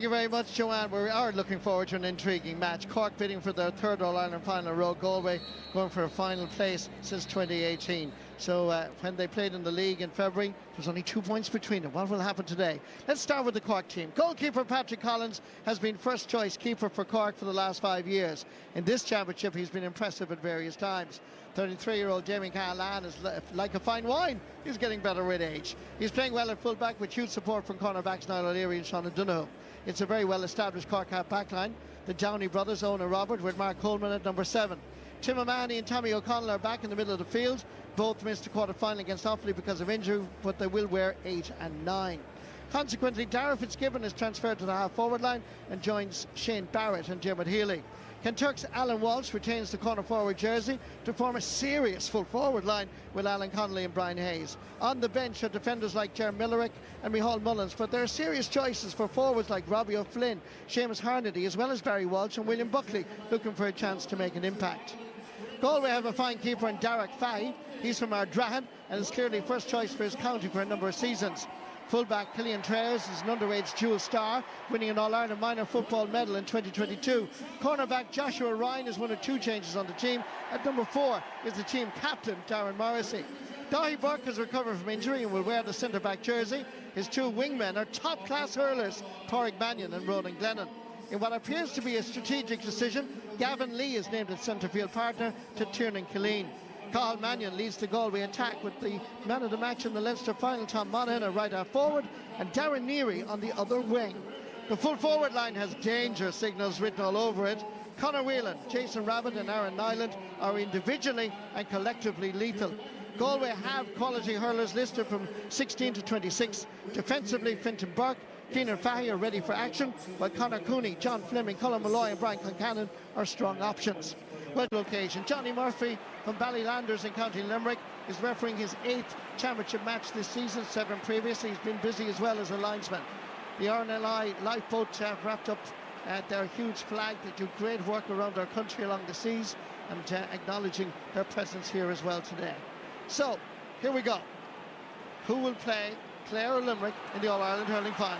Thank you very much, Joanne. We are looking forward to an intriguing match. Cork bidding for their third All-Ireland final in a row. Galway going for a final place since 2018. So when they played in the league in February, there was only 2 points between them. What will happen today? Let's start with the Cork team. Goalkeeper Patrick Collins has been first choice keeper for Cork for the last 5 years. In this championship, he's been impressive at various times. 33-year-old Damien Cahalane is like a fine wine. He's getting better with age. He's playing well at full-back with huge support from cornerbacks Niall O'Leary and Sean Donoghue. It's a very well-established Cork half backline. The Downey brothers, Owen and Robert, with Mark Coleman at number 7. Tim O'Mahony and Tommy O'Connell are back in the middle of the field. Both missed the quarter-final against Offaly because of injury, but they will wear 8 and 9. Consequently, Darragh Fitzgibbon is transferred to the half-forward line and joins Shane Barrett and Dermot Healy. Kentuck's Alan Walsh retains the corner-forward jersey to form a serious full-forward line with Alan Connolly and Brian Hayes. On the bench are defenders like Ger Millerick and Micheál Mullins, but there are serious choices for forwards like Robbie O'Flynn, Seamus Harnedy, as well as Barry Walsh and William Buckley, looking for a chance to make an impact. Galway have a fine keeper in Derek Fahy. He's from Ardrahan and is clearly first choice for his county for a number of seasons. Fullback Killian Traers is an underage dual star, winning an All-Ireland minor football medal in 2022. Cornerback Joshua Ryan is one of 2 changes on the team. At number 4 is the team captain, Darren Morrissey. Dahi Burke has recovered from injury and will wear the centre-back jersey. His 2 wingmen are top-class hurlers, Pádraig Mannion and Ronan Glennon. In what appears to be a strategic decision, Gavin Lee is named as centre-field partner to Tiernan Killeen. Cathal Mannion leads the Galway attack with the man of the match in the Leinster final, Tom Monaghan, at right half forward, and Darren Neary on the other wing. The full forward line has danger signals written all over it. Conor Whelan, Jason Rabbit and Aaron Nyland are individually and collectively lethal. Galway have quality hurlers listed from 16 to 26. Defensively, Fintan Burke, Keenan Fahy are ready for action, while Conor Cooney, John Fleming, Colin Malloy and Brian Concannon are strong options. Well, location. Johnny Murphy from Ballylanders in County Limerick is refereeing his 8th championship match this season, 7 previously. He's been busy as well as a linesman. The RNLI lifeboat have wrapped up their huge flag. They do great work around our country along the seas, and acknowledging their presence here as well today. So, here we go. Who will play Clare or Limerick in the All-Ireland hurling final?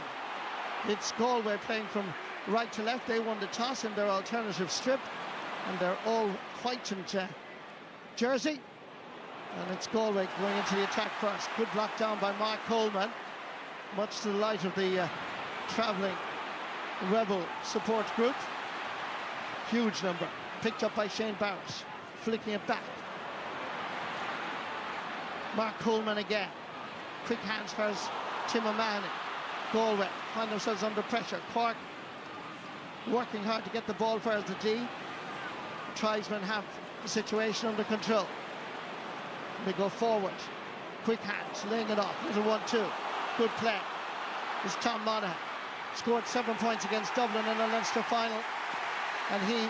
It's Galway playing from right to left. They won the toss in their alternative strip, and they're all white and jersey, and it's Galway going into the attack first. Good block down by Mark Coleman, much to the delight of the travelling Rebel support group. Huge number, picked up by Shane Barrett, flicking it back. Mark Coleman again, quick hands for Tim O'Mahony. Galway find themselves under pressure. Cork working hard to get the ball for the D. Tribesmen have the situation under control. They go forward. Quick hands, laying it off. Little 1-2. Good play. It's Tom Monaghan. Scored 7 points against Dublin in the Leinster final, and he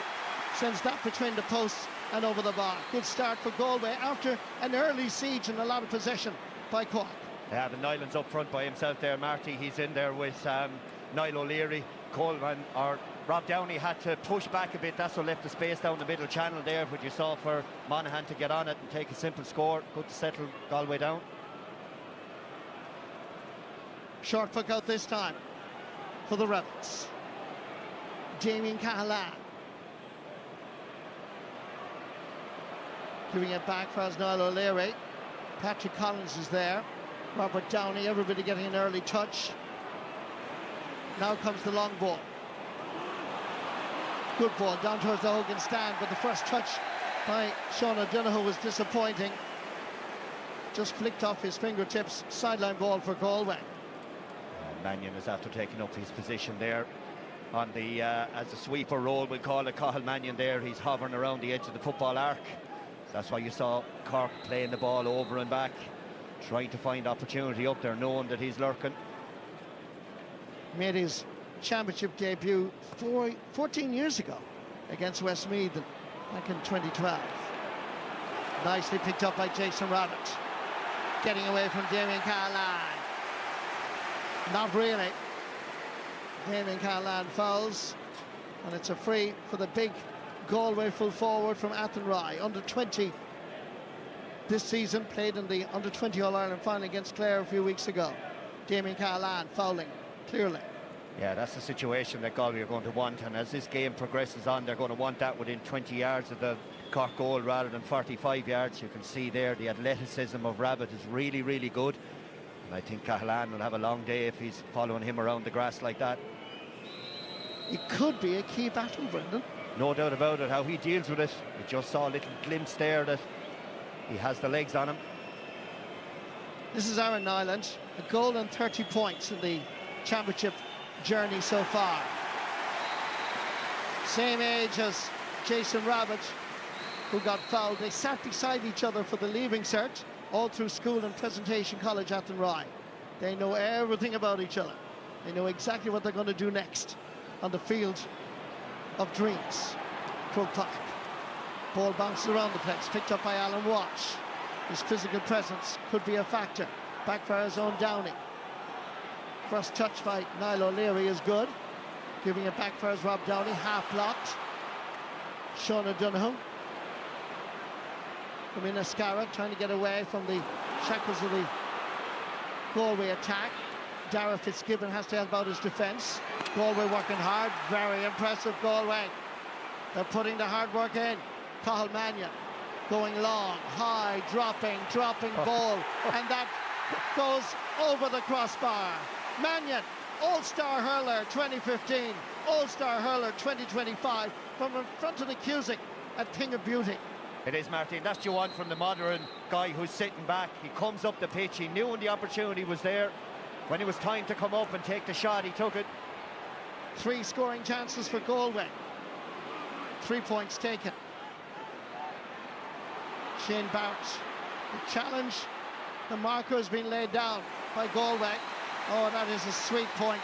sends that between the posts and over the bar. Good start for Galway after an early siege and a lot of possession by Cork. Yeah, the Nyland's up front by himself there, Marty. He's in there with Niall O'Leary. Coleman, or Rob Downey, had to push back a bit. That's what left the space down the middle channel there, which you saw for Monaghan to get on it and take a simple score. Good to settle Galway down. Short puck out this time for the Rebels. Damien Cahalane. Giving it back for Niall O'Leary. Patrick Collins is there. Robert Downey, everybody getting an early touch. Now comes the long ball. Good ball down towards the Hogan stand, but the first touch by Sean Donoghue was disappointing. Just flicked off his fingertips. Sideline ball for Galway. Mannion is after taking up his position there on the as a sweeper role, we'll call it. Cathal Mannion there, he's hovering around the edge of the football arc. That's why you saw Cork playing the ball over and back, trying to find opportunity up there, knowing that he's lurking. Made his championship debut 14 years ago against Westmeath back in 2012. Nicely picked up by Jason Rabbit. Getting away from Damien Cahalane. Not really. Damien Cahalane fouls, and it's a free for the big Galway full forward from Athenry. Under 20 this season, played in the under 20 All-Ireland final against Clare a few weeks ago. Damien Cahalane fouling clearly. Yeah, that's the situation that Galway are going to want, and as this game progresses on, they're going to want that within 20 yards of the Cork goal rather than 45 yards. You can see there the athleticism of Rabbit is really, really good. And I think Cahalane will have a long day if he's following him around the grass like that. It could be a key battle, Brendan. No doubt about it, how he deals with it. We just saw a little glimpse there that he has the legs on him. This is Aaron Nyland, a goal and 30 points in the championship journey so far. Same age as Jason Rabbit, who got fouled. They sat beside each other for the leaving cert all through school and Presentation College at Athenry. They know everything about each other. They know exactly what they're going to do next on the field of dreams. Croke Park. Ball bounces around the place, picked up by Alan Walsh. His physical presence could be a factor. Back for his own Downey. First touch by Niall O'Leary is good. Giving it back for his Rob Downey, half blocked. Sean O'Donoghue. From Inniscarra, trying to get away from the shackles of the Galway attack. Dara Fitzgibbon has to help out his defence. Galway working hard, very impressive Galway. They're putting the hard work in. Cathal Mannion going long, high, dropping ball, and that goes over the crossbar. Mannion, All-Star Hurler 2015, All-Star Hurler 2025, from in front of the Cusick, a thing of beauty. It is, Martin. That's what you want from the modern guy who's sitting back. He comes up the pitch. He knew when the opportunity was there. When it was time to come up and take the shot, he took it. 3 scoring chances for Galway. 3 points taken. Shane Barrett. The challenge, the marker has been laid down by Galway. Oh, that is a sweet point.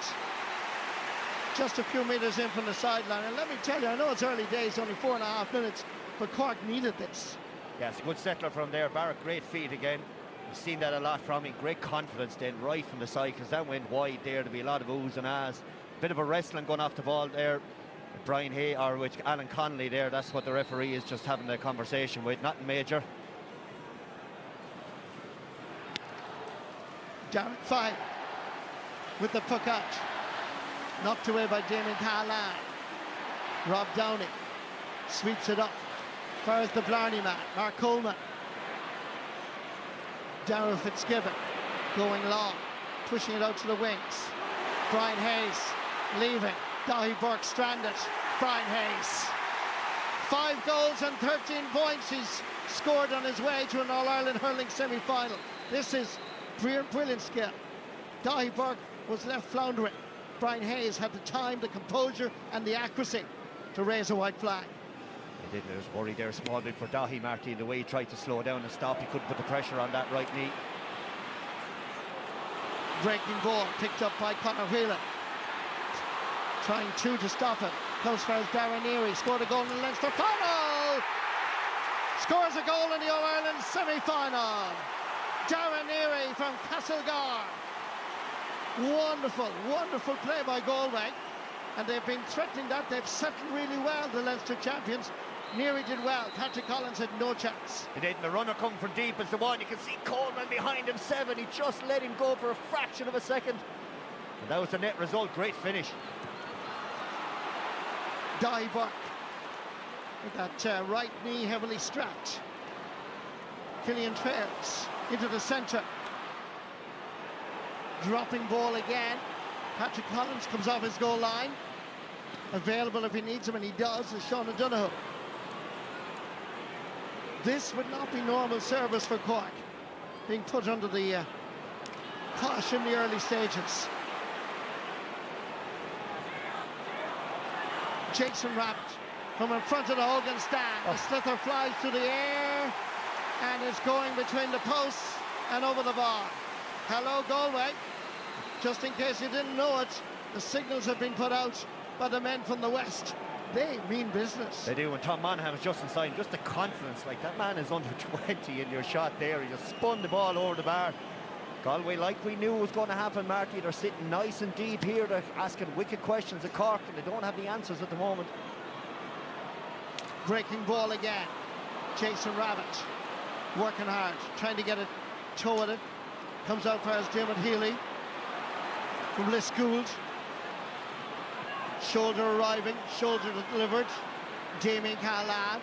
Just a few metres in from the sideline. And let me tell you, I know it's early days, only 4.5 minutes, but Cork needed this. Yes, good settler from there. Barrett, great feet again. We've seen that a lot from him. Great confidence then, right from the side, because that went wide there. There'll be a lot of oohs and ahs. Bit of a wrestling going off the ball there. With Brian Hay, or with Alan Connolly there. That's what the referee is just having a conversation with. Nothing major. Derek Fine with the puck out. Knocked away by Damien Cahalane. Rob Downey sweeps it up. Fires the Blarney man, Mark Coleman. Darragh Fitzgibbon going long, pushing it out to the wings. Brian Hayes leaving. Dahi Burke stranded. Brian Hayes. 5 goals and 13 points he's scored on his way to an All-Ireland hurling semi-final. This is brilliant skill. Dahi Burke was left floundering. Brian Hayes had the time, the composure and the accuracy to raise a white flag. He didn't. I was worried there a small bit for Dahi Martin, the way he tried to slow down and stop. He couldn't put the pressure on that right knee. Breaking ball picked up by Conor Whelan. Trying to stop it. Comes for his Darren Neary. Scored a goal in the Leinster final. Scores a goal in the All-Ireland semi-final. Darren Neary from Castlegar. Wonderful, wonderful play by Galway. And they've been threatening that. They've settled really well, the Leinster champions. Neary did well. Patrick Collins had no chance. He did, and the runner coming from deep is the one. You can see Coleman behind him, 7. He just let him go for a fraction of a second. And that was the net result. Great finish. Dahi Burke with that right knee heavily strapped. Killian Trails into the centre. Dropping ball again. Patrick Collins comes off his goal line. Available if he needs him, and he does, is Sean O'Donoghue. This would not be normal service for Cork, being put under the cosh in the early stages. Jason Rabbit from in front of the Hogan stand. The slither flies through the air and is going between the posts and over the bar. Hello, Galway. Just in case you didn't know it, the signals have been put out by the men from the west. They mean business. They do, and Tom Monaghan was just inside. Just the confidence, like that man is under 20 in your shot there. He just spun the ball over the bar. Galway, like we knew was going to happen, Marty, they're sitting nice and deep here. They're asking wicked questions at Cork, and they don't have the answers at the moment. Breaking ball again. Jason Rabbit working hard, trying to get a toe at it. Comes out for his Dermot Healy from Lisgould. Shoulder arriving, shoulder delivered. Damien Callahan.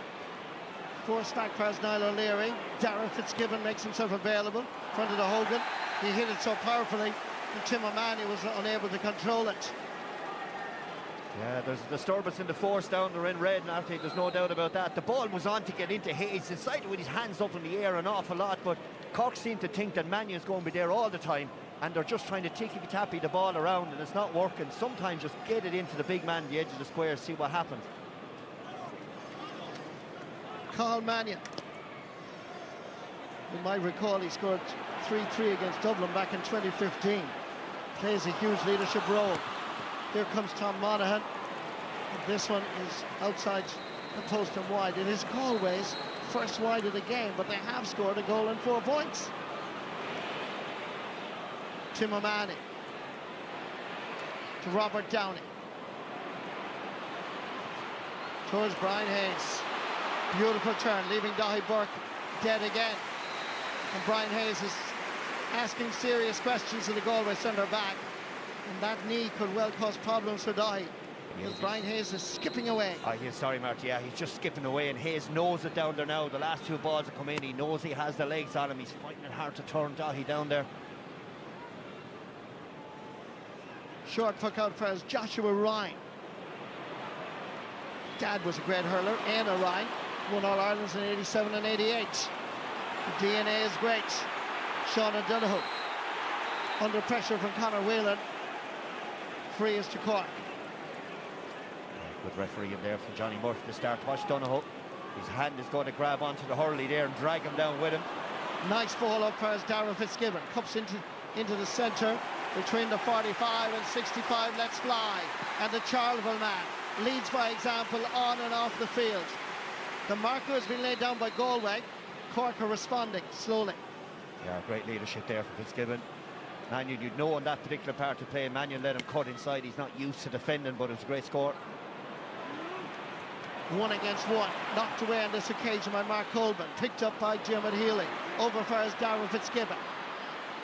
Forced back pass Niall O'Leary. Darren Fitzgibbon makes himself available in front of the Hogan. He hit it so powerfully that Tim O'Mahony was unable to control it. Yeah, there's a disturbance in the force down there in red, Marty, there's no doubt about that. The ball was on to get into Hayes. He decided with his hands up in the air an awful lot, but Cork seem to think that Mannion's going to be there all the time, and they're just trying to ticky-tappy the ball around, and it's not working. Sometimes just get it into the big man at the edge of the square, see what happens. Cathal Mannion. You might recall he scored 3-3 against Dublin back in 2015. Plays a huge leadership role. Here comes Tom Monaghan. And this one is outside the post and wide. It is Galway's first wide of the game, but they have scored a goal and 4 points. Tim O'Mahony to Robert Downey. Towards Brian Hayes. Beautiful turn, leaving Dahi Burke dead again. And Brian Hayes is asking serious questions to the Galway centre-back. And that knee could well cause problems for Dahi. Because Brian Hayes is skipping away. Sorry, Marty, yeah, he's just skipping away, and Hayes knows it down there now. The last 2 balls have come in, he knows he has the legs on him. He's fighting it hard to turn Dahi down there. Short puck out for Joshua Ryan. Dad was a great hurler. Éanna Ryan won All Irelands in 87 and 88. The DNA is great. Sean O'Donoghue under pressure from Conor Whelan. Free is to Cork. Good referee in there from Johnny Murphy to start. Watch Donoghue. His hand is going to grab onto the hurley there and drag him down with him. Nice ball up for Darren Fitzgibbon. Cups into the centre between the 45 and 65. Let's fly. And the Charleville man leads by example on and off the field. The marker has been laid down by Galway. Cork are responding slowly. Yeah, great leadership there from Fitzgibbon. Mannion, you'd know on that particular part of play, Mannion let him cut inside. He's not used to defending, but it was a great score. 1 against 1, knocked away on this occasion by Mark Colban, picked up by Dermot Healy. Over for Darren Fitzgibbon.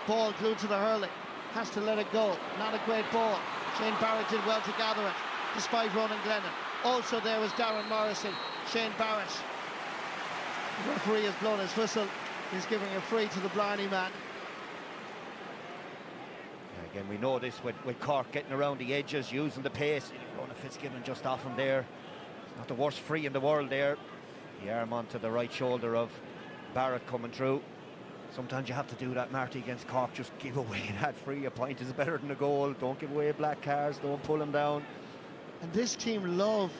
Ball glued to the hurley, has to let it go. Not a great ball. Shane Barrett did well to gather it, despite Ronan Glennon. Also there was Darren Morrissey. Shane Barrett. The referee has blown his whistle. He's giving a free to the Blarney man. Again, we know this with Cork getting around the edges, using the pace. Ronan Fitzgibbon just off him there. It's not the worst free in the world there. The arm onto the right shoulder of Barrett coming through. Sometimes you have to do that, Marty, against Cork. Just give away that free. A point is better than a goal. Don't give away black cards. Don't pull them down. And this team love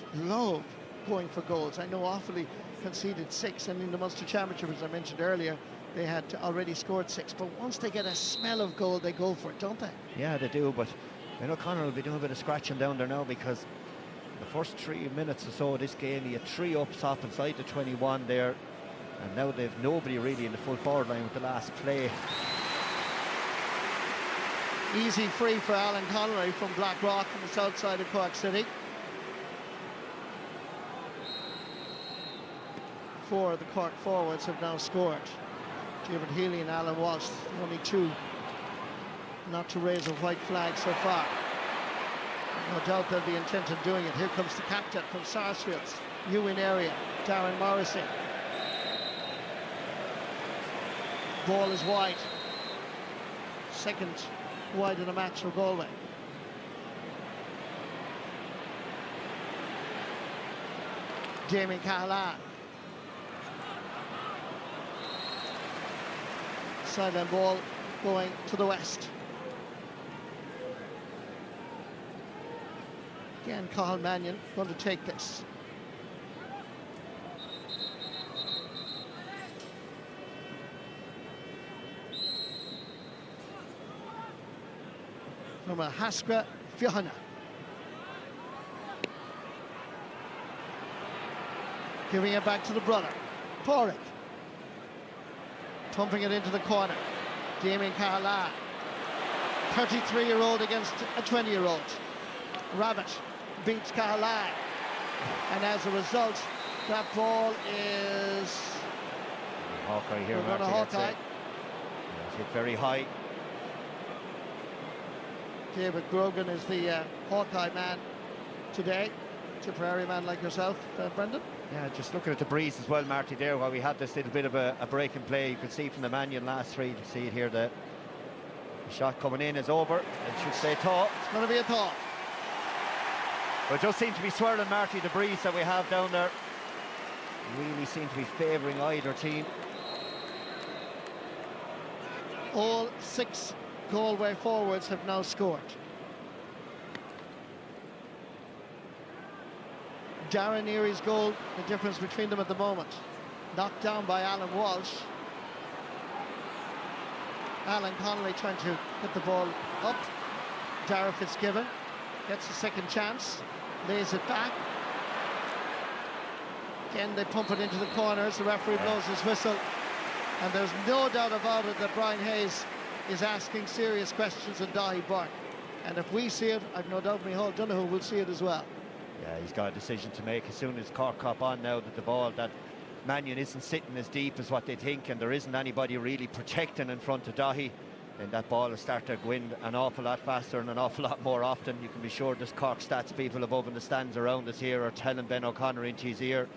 going for goals. I know Offaly conceded 6, and in the Munster Championship, as I mentioned earlier, they had already scored 6. But once they get a smell of goal, they go for it, don't they? Yeah, they do. But I know Conor will be doing a bit of scratching down there now, because the first 3 minutes or so of this game, he had 3 up top inside the 21 there, and now they've nobody really in the full forward line with the last play. Easy free for Alan Connery from Blackrock on the south side of Cork City. 4 of the Cork forwards have now scored. David Healy and Alan Walsh, the only 2 not to raise a white flag so far. No doubt they'll be intent on doing it. Here comes the captain from Sarsfields, Ewan area, Darren Morrissey. Ball is wide. Second wide in the match for Galway. Damien Callahan. Sideline ball going to the west. Again, Cathal Mannion going to take this. From a Haskra Fiohana. Giving it back to the brother, Porrick. Pumping it into the corner. Damien Callahan. 33-year-old against a 20-year-old. Rabbit beats Callahan. And as a result, that ball is... Hawkeye here, Marty. Hawkeye. It's hit very high. David Grogan is the Hawkeye man. today. Tipperary man like yourself, Brendan. Yeah, just looking at the breeze as well, Marty, there, while we had this little bit of a break in play. You could see from the Mannion last three, you see it here, the shot coming in is over. It should say thaw. It's going to be a thaw. But it does seem to be swirling, Marty, the breeze that we have down there. Really seem to be favouring either team. All 6 Galway forwards have now scored. Darren Neary's goal, the difference between them at the moment. Knocked down by Alan Walsh. Alan Connolly trying to get the ball up. Dara Fitzgibbon gets a second chance, lays it back. Again, they pump it into the corners. The referee blows his whistle. And there's no doubt about it that Brian Hayes is asking serious questions of Dahi Burke. And if we see it, I've no doubt Micheál Donoghue will see it as well. Yeah, he's got a decision to make as soon as Cork cop on now that the ball, that Mannion isn't sitting as deep as what they think, and there isn't anybody really protecting in front of Dahi, then that ball will start to go in an awful lot faster and an awful lot more often. You can be sure there's Cork stats people above in the stands around us here are telling Ben O'Connor into his ear.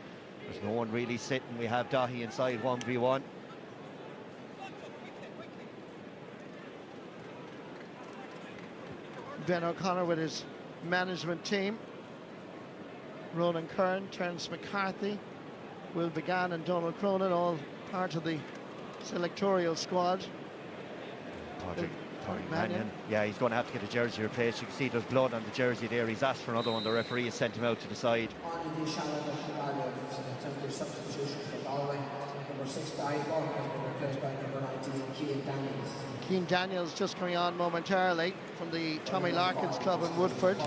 There's no one really sitting. We have Dahi inside 1v1. Ben O'Connor with his management team. Ronan Kern, Terence McCarthy, Will Began and Donald Cronin, all part of the selectorial squad. Patrick Mannion. Yeah, he's going to have to get a jersey replaced. You can see there's blood on the jersey there. He's asked for another one. The referee has sent him out to the side. On the shadow of the temporary substitution for Galway. Number 6 by Cork has been replaced by number 19, Cian Daniels. Cian Daniels just coming on momentarily from the Tommy Larkins club in Woodford.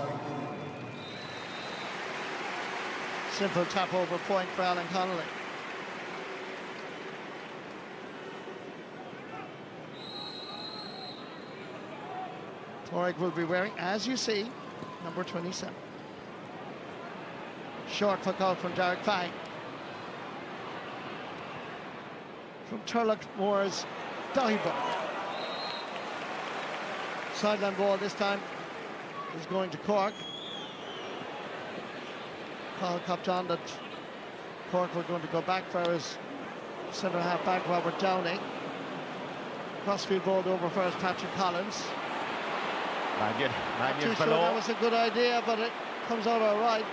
Simple tap over point for Alan Connolly. Torek will be wearing, as you see, number 27. Short puck out from Derek Fahey. From Turlock Moore's Dahi Burke. Sideline ball this time is going to Cork. Call copped on that Cork were going to go back for his centre half back Robert Downey. Crossfield ball over for his Patrick Collins. Mannion's Sure below. that was a good idea, but it comes out all right.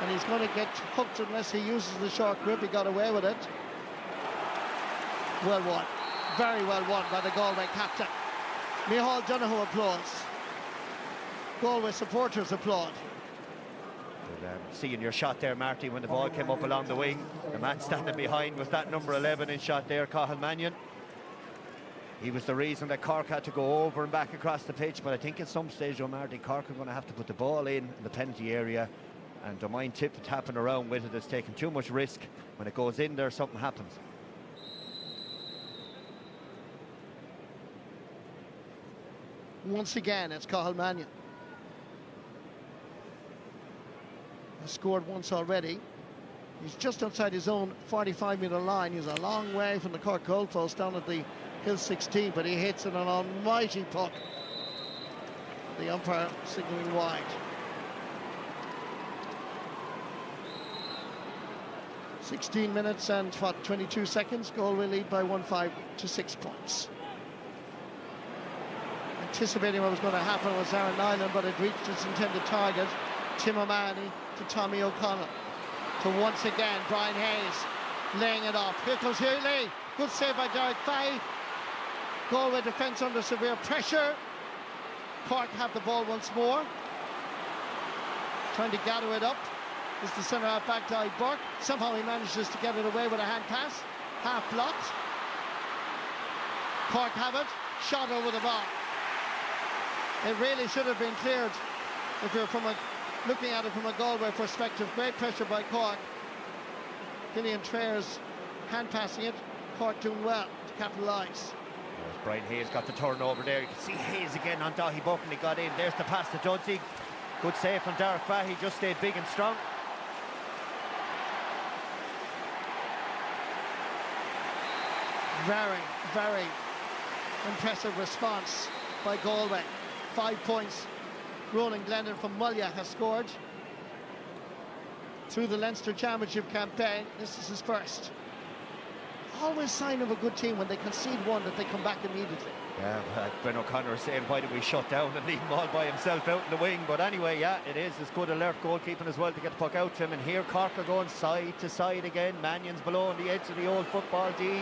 And he's going to get hooked unless he uses the short grip. He got away with it. Well won. Very well won by the Galway captain. Micheál Donoghue applauds. Galway supporters applaud. Seeing your shot there, Marty, when the ball came up along the wing, the man standing behind was that number 11 in shot there, Cathal Mannion. He was the reason that Cork had to go over and back across the pitch, but I think at some stage, Marty, Cork are going to have to put the ball in the penalty area, and don't mind tapping around with it. It's taking too much risk. When it goes in there, something happens. Once again, it's Cathal Mannion. Has scored once already. He's just outside his own 45-metre line. He's a long way from the Cork goalpost down at the Hill 16, but he hits it an almighty puck. The umpire signalling wide. 16 minutes and 22 seconds. Galway lead by 1-5 to 6 points. Anticipating what was going to happen was Aaron Nyland, but it reached its intended target. Tim O'Mahony to Tommy O'Connell. To once again Brian Hayes laying it off. Here comes Healy. Good save by Derek Fahey. Galway defence under severe pressure. Cork have the ball once more. Trying to gather it up is the centre half back Dahi Burke. Somehow he manages to get it away with a hand pass. Half blocked. Cork have it. Shot over the bar. It really should have been cleared if you're looking at it from a Galway perspective. Great pressure by Cork. Gillian Trayer's hand passing it. Cork doing well to capitalise. Brian Hayes got the turnover there. You can see Hayes again on Dahi Burke, and he got in. There's the pass to Dudsey. Good save from Derek Fahey. Just stayed big and strong. Very, very impressive response by Galway. 5 points. Ronan Glennon from Mullia has scored. through the Leinster Championship campaign. This is his first. Always sign of a good team when they concede one that they come back immediately. Yeah, Gwen O'Connor is saying, why did we shut down and leave him all by himself out in the wing? But anyway, yeah, it is. It's good alert goalkeeping as well to get the puck out to him. And here Cork are going side to side again. Mannion's below on the edge of the old football D.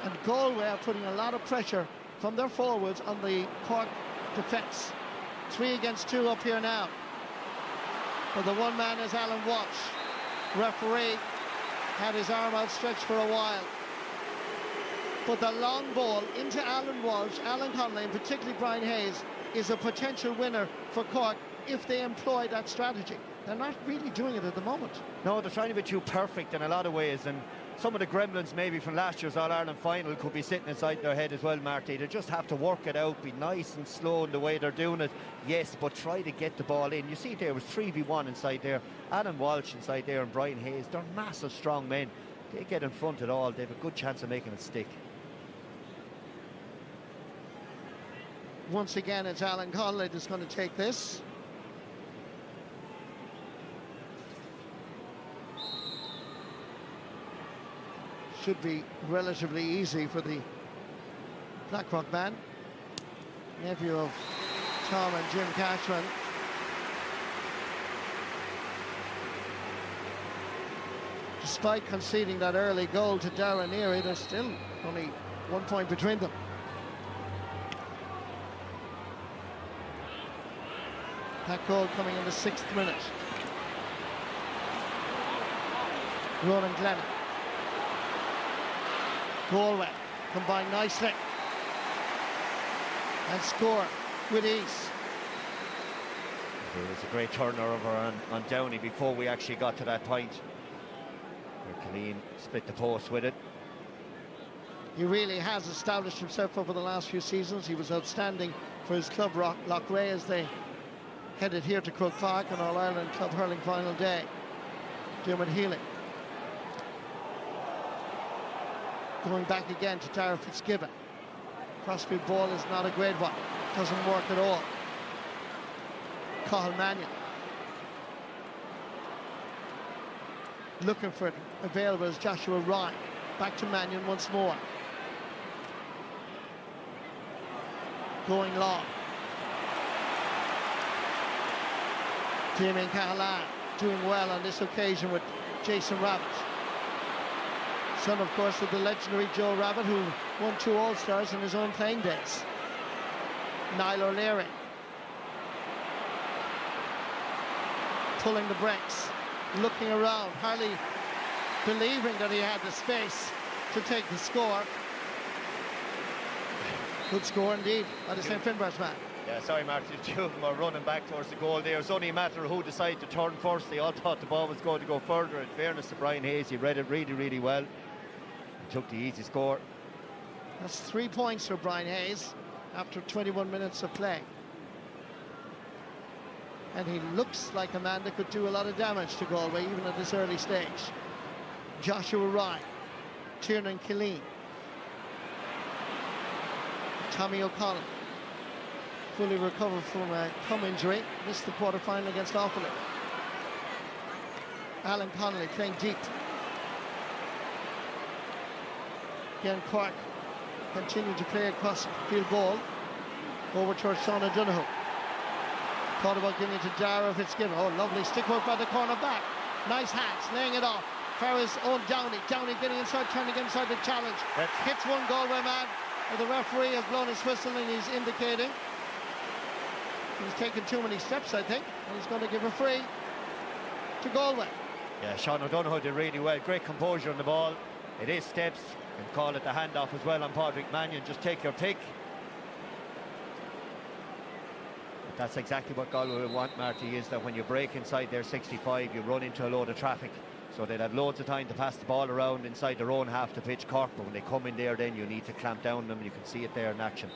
And Galway are putting a lot of pressure from their forwards on the Cork defence. 3 against 2 up here now. But the one man is Alan Walsh. Referee had his arm outstretched for a while. But the long ball into Alan Walsh, Alan Connolly, and particularly Brian Hayes, is a potential winner for Cork if they employ that strategy. They're not really doing it at the moment. No, they're trying to be too perfect in a lot of ways, and some of the gremlins maybe from last year's All-Ireland final could be sitting inside their head as well, Marty. They just have to work it out, be nice and slow in the way they're doing it, yes, but try to get the ball in. You see there was 3v1 inside there, Alan Walsh inside there and Brian Hayes. They're massive, strong men. They get in front at all, they have a good chance of making it stick. Once again, it's Alan Connolly that's going to take this. Should be relatively easy for the Blackrock man. Nephew of Tom and Jim Cashman. Despite conceding that early goal to Darren Neary, there's still only 1 point between them. That goal coming in the 6th minute. Ronan Glennon. Galway combine nicely and score with ease. There was a great turnover on Downey before we actually got to that point. Killeen split the post with it. He really has established himself over the last few seasons. He was outstanding for his club Loughrea as they headed here to Croke Park on All-Ireland Club Hurling Final Day. Dermot Healy. Going back again to Darragh Fitzgibbon. Crossfield ball is not a great one. Doesn't work at all. Cathal Mannion. Looking for it. Available as Joshua Ryan. Back to Mannion once more. Going long. Damien Cahalane doing well on this occasion with Jason Rabbit. Son, of course, of the legendary Joe Rabbit, who won 2 All-Stars in his own playing days. Niall O'Leary. Pulling the brakes, looking around, hardly believing that he had the space to take the score. Good score indeed by the St. Finbarr's man. Yeah, sorry, Mark, the 2 of them are running back towards the goal there. It's only a matter of who decided to turn first. They all thought the ball was going to go further. In fairness to Brian Hayes, he read it really, really well. He took the easy score. That's 3 points for Brian Hayes after 21 minutes of play. And he looks like a man that could do a lot of damage to Galway, even at this early stage. Joshua Ryan, Tiernan Killeen, Tommy O'Connell, fully recovered from a thumb injury, missed the quarter-final against Offaly. Alan Connolly playing deep. Again, Cork continue to play across field ball over towards Sean O'Donoghue. Thought about giving it to Darragh Fitzgibbon. Oh, lovely stick work by the corner back. Nice hands, laying it off. Farrell's own Downey. Downey getting inside, trying to get inside the challenge. Hits one Galway man. And the referee has blown his whistle and he's indicating he's taken too many steps, I think. And he's going to give a free to Galway. Yeah, Sean O'Donoghue did really well. Great composure on the ball. It is steps. You can call it the handoff as well on Padraig Mannion. Just take your pick. But that's exactly what Galway want, Marty, is that when you break inside their 65, you run into a load of traffic. So they'd have loads of time to pass the ball around inside their own half to pitch Cork, but when they come in there, then you need to clamp down on them. You can see it there in action.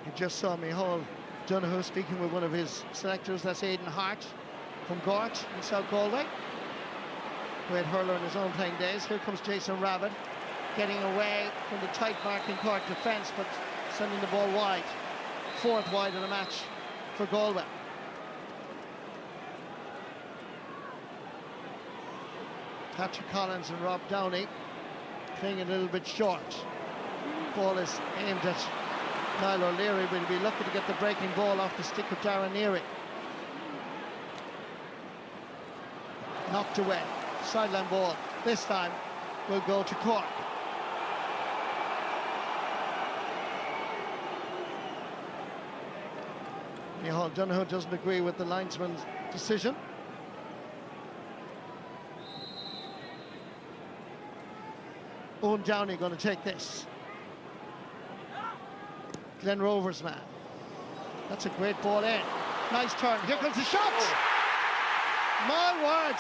You just saw Micheál Donoghue speaking with one of his selectors. That's Aidan Hart from Gorge in South Galway. Great hurler in his own playing days. Here comes Jason Rabbit, getting away from the tight marking Cork defence, but sending the ball wide. 4th wide of the match for Galway. Patrick Collins and Rob Downey playing a little bit short. Ball is aimed at Niall O'Leary, but he'll be lucky to get the breaking ball off the stick of Darren Neary. Knocked away. Sideline ball. This time will go to Cork. Micheál Donoghue doesn't agree with the linesman's decision. Owen Downey going to take this. Glen Rovers man. That's a great ball in. Nice turn. Here comes the shot. My word.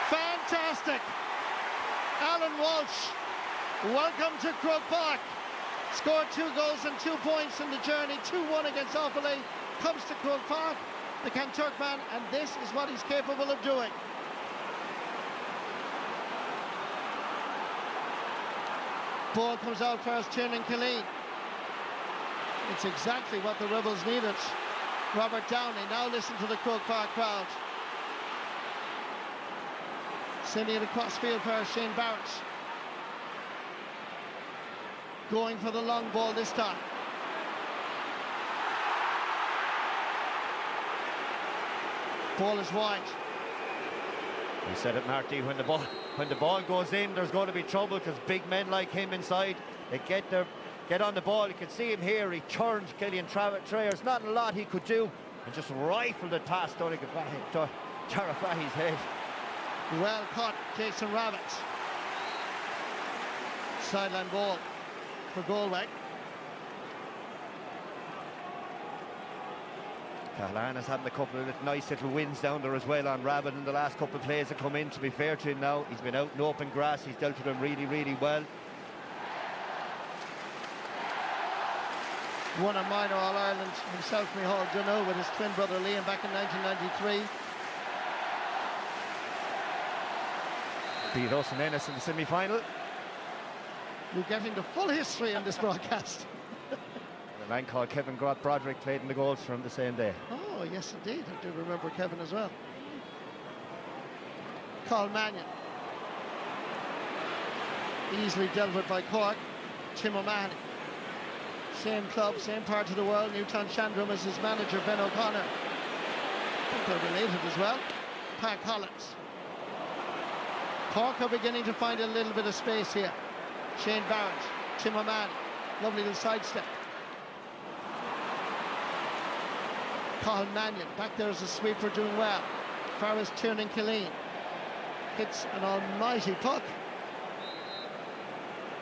Fantastic. Alan Walsh, welcome to Croke Park. Scored 2 goals and 2 points in the journey. 2-1 against Offaly. Comes to Croke Park, the Kanturk man, and this is what he's capable of doing. Ball comes out first, Tiernan Killeen. It's exactly what the Rebels needed. Robert Downey, now listen to the Croke Park crowd. Sending it across field for Shane Barrett. Going for the long ball this time. Ball is wide. You said it, Marty, when the ball goes in, there's going to be trouble, because big men like him inside, they get on the ball. You can see him here. He turned Killian Trayers. Not a lot he could do, and just rifled it past Tarafahi's head. Well caught, Jason Rabbit. Sideline ball for Galway. Callahan has had a couple of nice little wins down there as well on Rabbit in the last couple of plays that come in. To be fair to him now, he's been out in open grass. He's dealt with them really, really well. Won a minor All-Ireland himself, Micheál Donoghue, with his twin brother Liam back in 1993. Beat us and Ennis in the semi-final. You're getting the full history on this broadcast. A man called Kevin Broderick played in the goals for him the same day. Oh, yes, indeed. I do remember Kevin as well. Carl Mannion. Easily dealt with by Cork. Tim O'Mahony. Same club, same part of the world. Newtown Shandrum as his manager, Ben O'Connor. I think they're related as well. Pat Collins. Cork are beginning to find a little bit of space here. Shane Barrett, Tim O'Mahony. Lovely little sidestep. Cathal Mannion, back there as a sweeper, doing well. Far as Tiernan Killeen. Hits an almighty puck.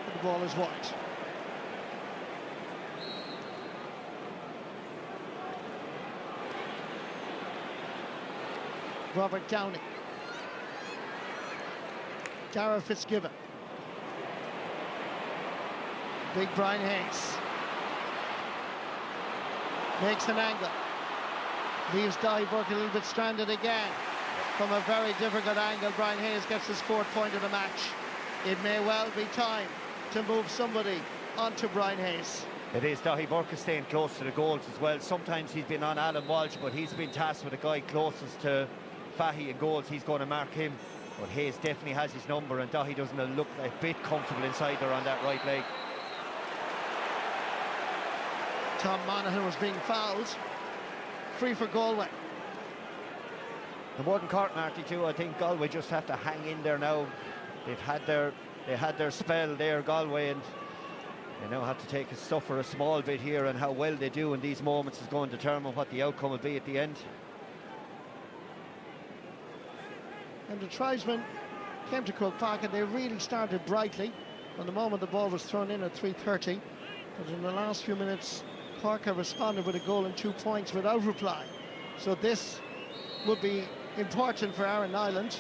But the ball is wide. Robert Downey. Dara Fitzgibbon. Big Brian Hayes. Makes an angle. Leaves Dahi Burke a little bit stranded again. From a very difficult angle, Brian Hayes gets his 4th point of the match. It may well be time to move somebody onto Brian Hayes. It is. Dahi Burke is staying close to the goals as well. Sometimes he's been on Alan Walsh, but he's been tasked with the guy closest to Fahy in goals. He's going to mark him. But Hayes definitely has his number, and Dahi doesn't look a bit comfortable inside there on that right leg. Tom Monaghan was being fouled. Free for Galway. The more than Cork, Marty, too. I think Galway just have to hang in there now. They had their spell there, Galway, and they now have to suffer a small bit here, and how well they do in these moments is going to determine what the outcome will be at the end. And the tribesmen came to Croke Park and they really started brightly. From the moment the ball was thrown in at 3:30, but in the last few minutes Cork have responded with a goal and 2 points without reply. So this would be important for Aaron Nyland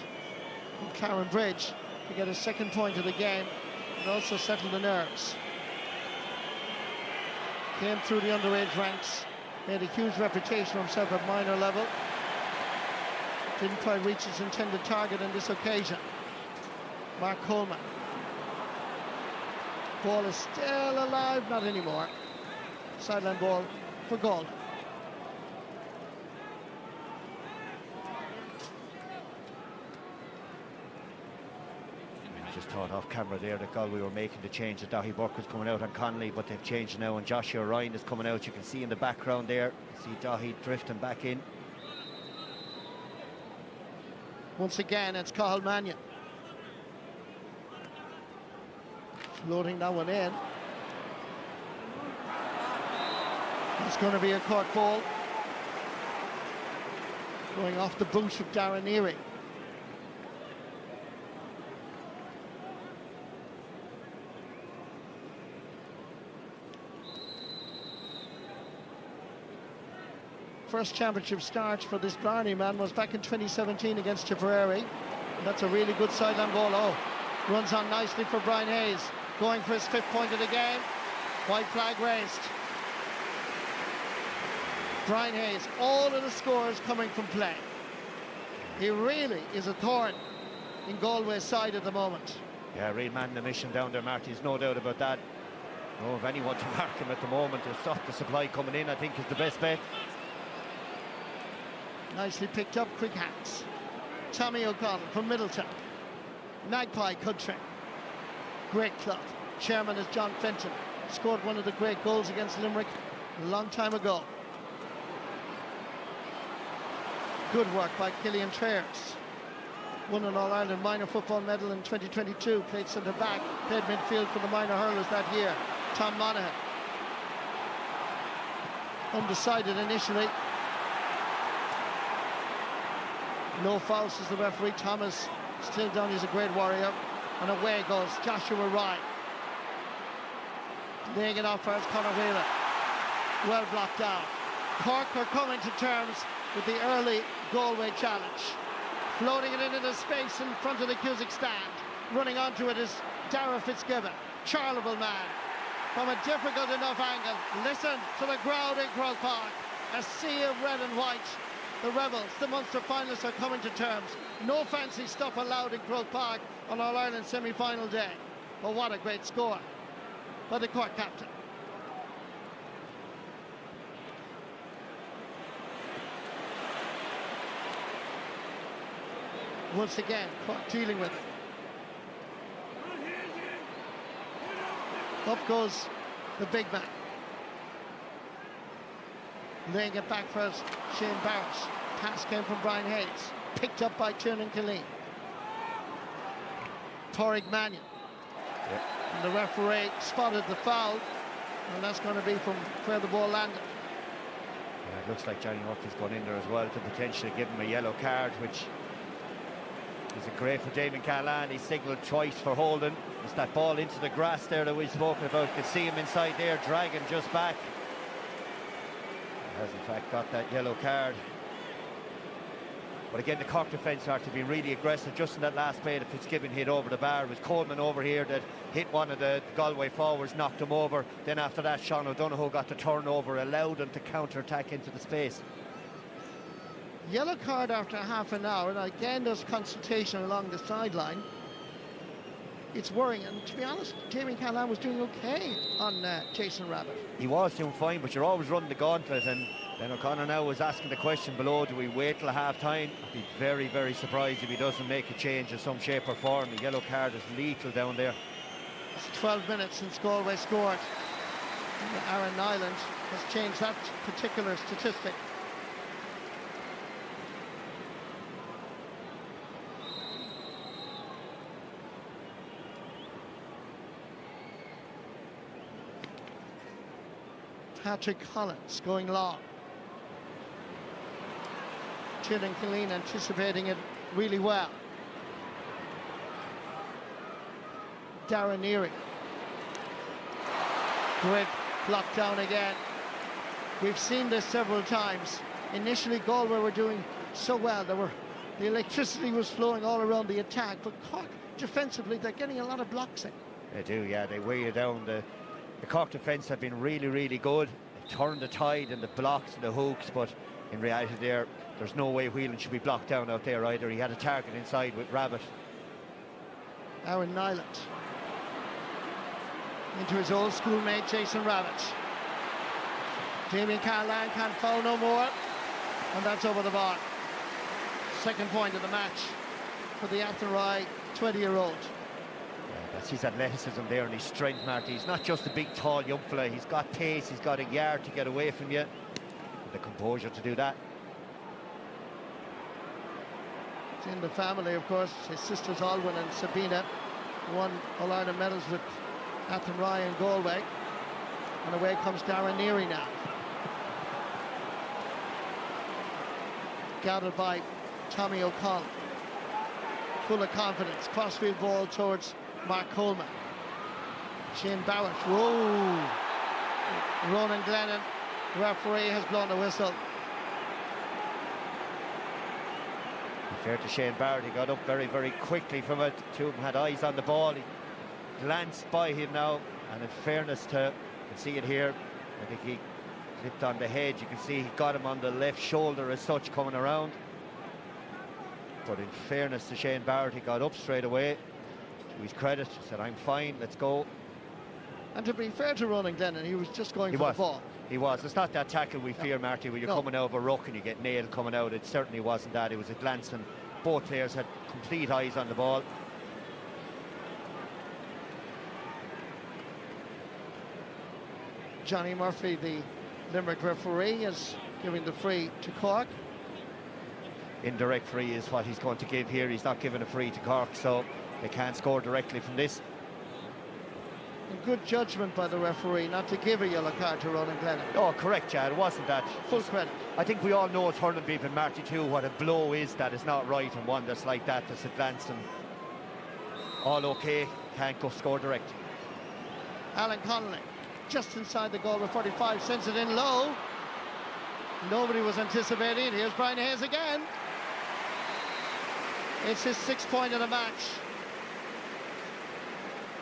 and Karen Bridge to get a 2nd point of the game and also settle the nerves. Came through the underage ranks, made a huge reputation for himself at minor level. Didn't quite reach his intended target on this occasion. Mark Coleman. Ball is still alive, not anymore. Sideline ball for Galway. Just thought off camera there that Galway were making the change, that Dahi Burke was coming out on Connolly, but they've changed now, and Joshua Ryan is coming out. You can see in the background there, see Dahi drifting back in. Once again, it's Cathal Mannion. Floating that one in. It's going to be a Cork ball. Going off the boot of Darren Neary. First championship start for this Blarney man was back in 2017 against Tipperary. And that's a really good sideline goal. Oh, runs on nicely for Brian Hayes. Going for his 5th point of the game. White flag raised. Brian Hayes, all of the scores coming from play. He really is a thorn in Galway's side at the moment. Yeah, real man in the mission down there, Marty. There's no doubt about that. No, if anyone to mark him at the moment, to stop the supply coming in, I think is the best bet. Nicely picked up, quick hands. Tommy O'Connell from Middleton. Magpie country. Great club. Chairman is John Fenton. Scored one of the great goals against Limerick a long time ago. Good work by Killian Trayers. Won an All-Ireland minor football medal in 2022. Played centre back. Played midfield for the minor hurlers that year. Tom Monaghan. Undecided initially. No fouls, says the referee. Thomas still down, he's a great warrior. And away goes Joshua Ryan. Laying it off first, Conor Wheeler. Well blocked down. Cork are coming to terms with the early Galway challenge. Floating it into the space in front of the Cusack stand. Running onto it is Dara Fitzgibbon. Charleville man. From a difficult enough angle. Listen to the crowd in Croke Park. A sea of red and white. The Rebels, the Munster finalists, are coming to terms. No fancy stuff allowed in Croke Park on All-Ireland semi-final day. But what a great score by the Cork captain. Once again, Cork dealing with. Up goes the big man. Laying it back for Shane Barrett. Pass came from Brian Hayes. Picked up by Tiernan Killeen. Torrig Mannion. Yep. And the referee spotted the foul. And that's going to be from where the ball landed. Yeah, it looks like Johnny Murphy's gone in there as well to potentially give him a yellow card, which isn't great for Damien Callahan. He signalled twice for holding. It's that ball into the grass there that we've spoken about. You can see him inside there, dragging just back. Has in fact got that yellow card. But again, the Cork defence are to be really aggressive. Just in that last play that Fitzgibbon hit over the bar, it was Coleman over here that hit one of the Galway forwards, knocked him over. Then after that, Sean O'Donoghue got the turnover, allowed them to counter-attack into the space. Yellow card after half an hour, and again there's consultation along the sideline. It's worrying, and to be honest, Damien Callahan was doing okay on Jason Rabbit. He was doing fine, but you're always running the gauntlet, and then O'Connor now was asking the question below, do we wait till half-time? I'd be very, very surprised if he doesn't make a change in some shape or form. The yellow card is lethal down there. It's 12 minutes since Galway scored. Aaron Nyland has changed that particular statistic. Patrick Collins going long. Tiernan Killeen anticipating it really well. Darren Neary. Great block down again. We've seen this several times. Initially Galway were doing so well. The electricity was flowing all around the attack, but Cork defensively they're getting a lot of blocks in. They do, yeah, they weigh you down. The Cork defence have been really, really good. They've turned the tide in the blocks and the hooks, but in reality there's no way Whelan should be blocked down out there either. He had a target inside with Rabbit. Aaron Nyland into his old schoolmate Jason Rabbit. Damien Callahan can't foul no more, and that's over the bar. Second point of the match for the Athenry 20-year-old. That's his athleticism there and his strength, Marty. He's not just a big, tall young fella. He's got pace, he's got a yard to get away from you. The composure to do that. It's in the family, of course. His sisters Alwyn and Sabina won All-Ireland medals with Athenry and Galway. And away comes Darren Neary now. Gathered by Tommy O'Connell. Full of confidence. Crossfield ball towards Mark Coleman. Shane Barrett. Whoa! Ronan Glennon, referee, has blown the whistle. Fair to Shane Barrett, he got up very, very quickly from it. Two of them had eyes on the ball. He glanced by him now, and in fairness to, you can see it here, I think he clipped on the head. You can see he got him on the left shoulder as such coming around. But in fairness to Shane Barrett, he got up straight away. To his credit, he said, I'm fine, let's go. And to be fair to Ronan Glennon, he was just going for the ball. He was. It's not that tackle we fear, Marty, where you're coming out of a ruck and you get nailed coming out. It certainly wasn't that. It was a glance, and both players had complete eyes on the ball. Johnny Murphy, the Limerick referee, is giving the free to Cork. Indirect free is what he's going to give here. He's not giving a free to Cork, so they can't score directly from this. And good judgment by the referee not to give a yellow card to Ronan Glennon. Oh, correct, Chad. It wasn't that. Full credit. I think we all know as hurling people, Marty, too, what a blow is that is not right, and one that's like that, that's a glance and all okay, can't go score direct. Alan Connolly, just inside the goal with 45, sends it in low. Nobody was anticipating. Here's Brian Hayes again. It's his 6th point of the match.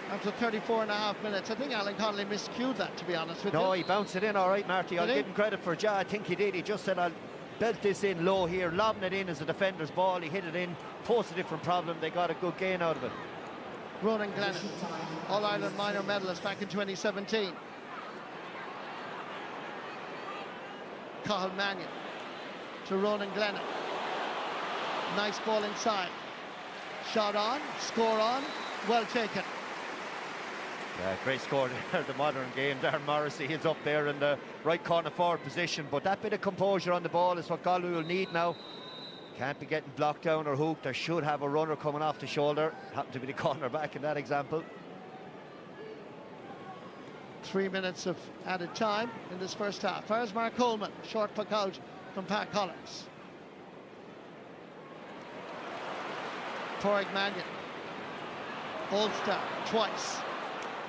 After 34.5 minutes. I think Alan Connolly miscued that, to be honest with you. No, he bounced it in all right, Marty. I'll give him credit for it. I think he did. He just said, I'll belt this in low here, lobbing it in as a defender's ball. He hit it in, posed a different problem. They got a good gain out of it. Ronan Glennon, All-Ireland minor medalist back in 2017. Cathal Mannion to Ronan Glennon. Nice ball inside. Shot on, score on, well taken. Yeah, great score there, the modern game. Darren Morrissey is up there in the right corner forward position, but that bit of composure on the ball is what Galway will need now. Can't be getting blocked down or hooked. They should have a runner coming off the shoulder. Happened to be the corner back in that example. 3 minutes of added time in this first half. There's Mark Coleman, short puck out from Pat Collins. Pádraig Mannion, All-Star twice,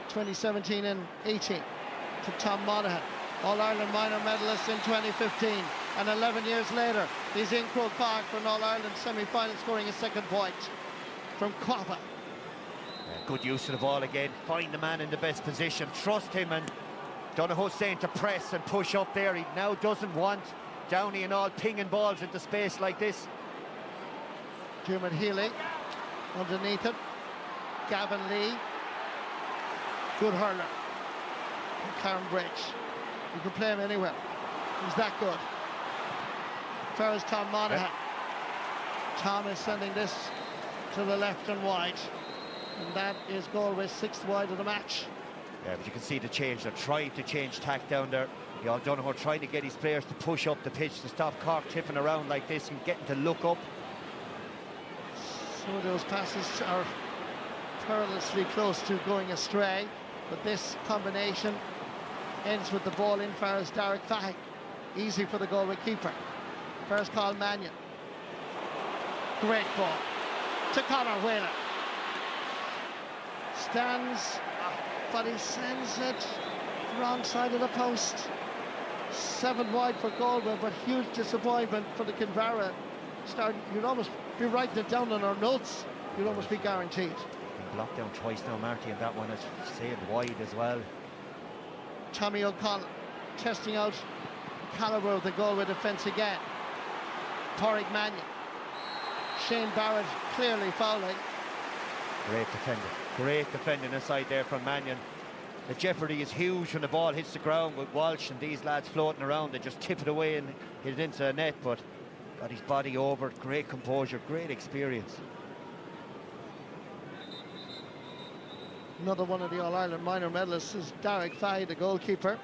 2017 and 18, to Tom Monaghan, All-Ireland minor medalist in 2015, and 11 years later he's in Croke Park for an All-Ireland semi-final, scoring a 2nd point from Quappa. Good use of the ball again, find the man in the best position, trust him, and Donoghu's saying to press and push up there. He now doesn't want Downey and all pinging balls into space like this. Dermot Healy underneath it. Gavin Lee, good hurler. And Karen Bridge, you can play him anywhere, he's that good. Ferris Tom Monaghan. Tom is sending this to the left and wide, and that is Galway's 6th wide of the match. Yeah, but you can see the change. They're trying to change tack down there. Donoghue trying to get his players to push up the pitch to stop Cork tipping around like this and getting to look up. Some of those passes are perilously close to going astray, but this combination ends with the ball in far as Derek Fahey. Easy for the Galway keeper. First Cathal Mannion. Great ball to Conor Whelan. Stands, but he sends it wrong side of the post. 7 wide for Galway, but huge disappointment for the Kinvara. You'd almost be writing it down on our notes. You'd almost be guaranteed. Been blocked down twice now, Marty, and that one is saved wide as well. Tommy O'Connell testing out the calibre of the Galway defence again. Pádraig Mannion. Shane Barrett clearly fouling. Great defending inside there from Mannion. The jeopardy is huge when the ball hits the ground with Walsh and these lads floating around. They just tip it away and hit it into the net, but got his body over it. Great composure, great experience. Another one of the All-Ireland minor medalists is Derek Fahey, the goalkeeper.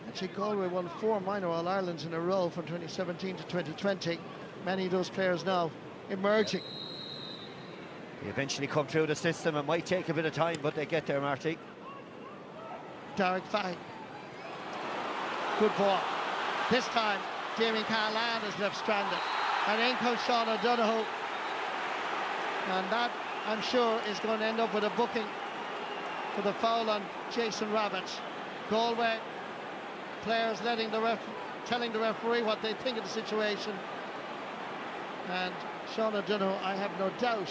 Actually, Galway won 4 minor All-Irelands in a row from 2017 to 2020. Many of those players now emerging. They eventually come through the system. It might take a bit of time, but they get there, Marty. Derek Fahey. Good ball. This time, Damien Callahan is left stranded. And in comes Sean O'Donoghue. And that, I'm sure, is going to end up with a booking for the foul on Jason Rabbit. Galway players telling the referee what they think of the situation. And Sean O'Donoghue, I have no doubt,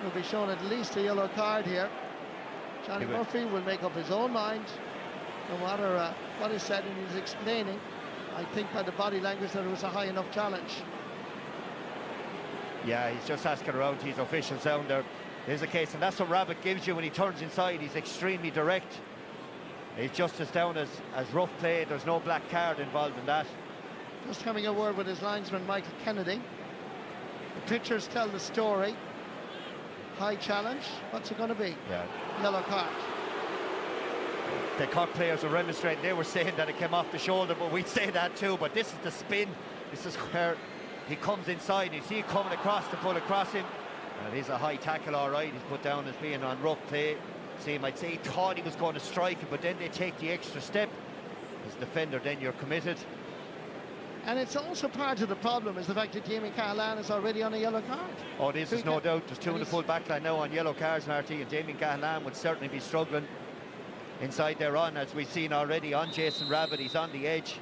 will be shown at least a yellow card here. Johnny Murphy will make up his own mind, no matter what is said, and he's explaining, I think by the body language, that it was a high enough challenge. Yeah, he's just asking around his officials down there. There's a case, and that's what Rabbit gives you when he turns inside. He's extremely direct. He's just as down as rough play. There's no black card involved in that. Just having a word with his linesman, Michael Kennedy. The pictures tell the story. High challenge. What's it going to be? Yeah. Yellow card. The Cork players were remonstrating. They were saying that it came off the shoulder, but we'd say that too. But this is the spin. This is where he comes inside. You see it coming across to pull across him. And it is a high tackle, all right. He's put down as being on rough play. Same, I'd say he thought he was going to strike it, but then they take the extra step. As defender, then you're committed. And it's also part of the problem is the fact that Jamie Callahan is already on a yellow card. Oh, this is no doubt. There's 2 in the full back line now on yellow cards, Marty, and Jamie Callahan would certainly be struggling inside their run, as we've seen already on Jason Rabbit. He's on the edge.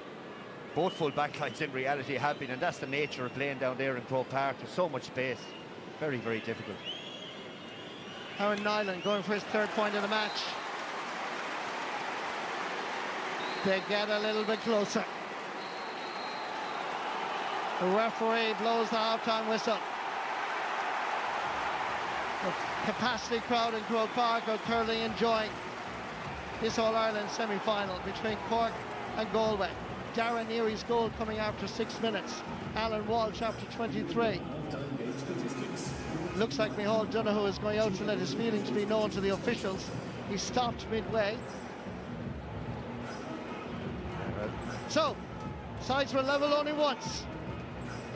Both full back lines in reality have been, and that's the nature of playing down there in Croke Park. There's so much space. Very, very difficult. Aaron Nyland going for his 3rd point in the match. They get a little bit closer. The referee blows the half-time whistle. The capacity crowd in Croke Park are thoroughly enjoying this All-Ireland semi-final between Cork and Galway. Darren Neary's goal coming after 6 minutes. Alan Walsh after 23. Looks like Micheál Donoghue is going out to let his feelings be known to the officials. He stopped midway. So, sides were level only once.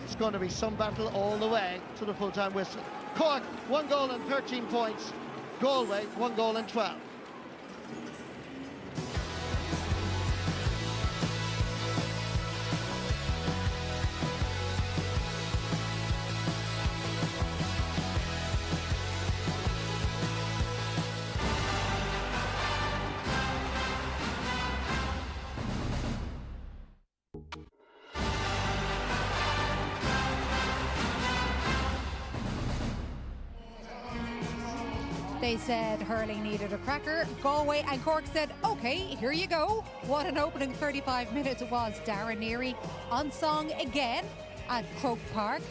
It's going to be some battle all the way to the full-time whistle. Cork, 1 goal and 13 points. Galway, 1 goal and 12. They said hurling needed a cracker. Galway and Cork said, OK, here you go. What an opening 35 minutes it was. Darren Neary on song again at Croke Park.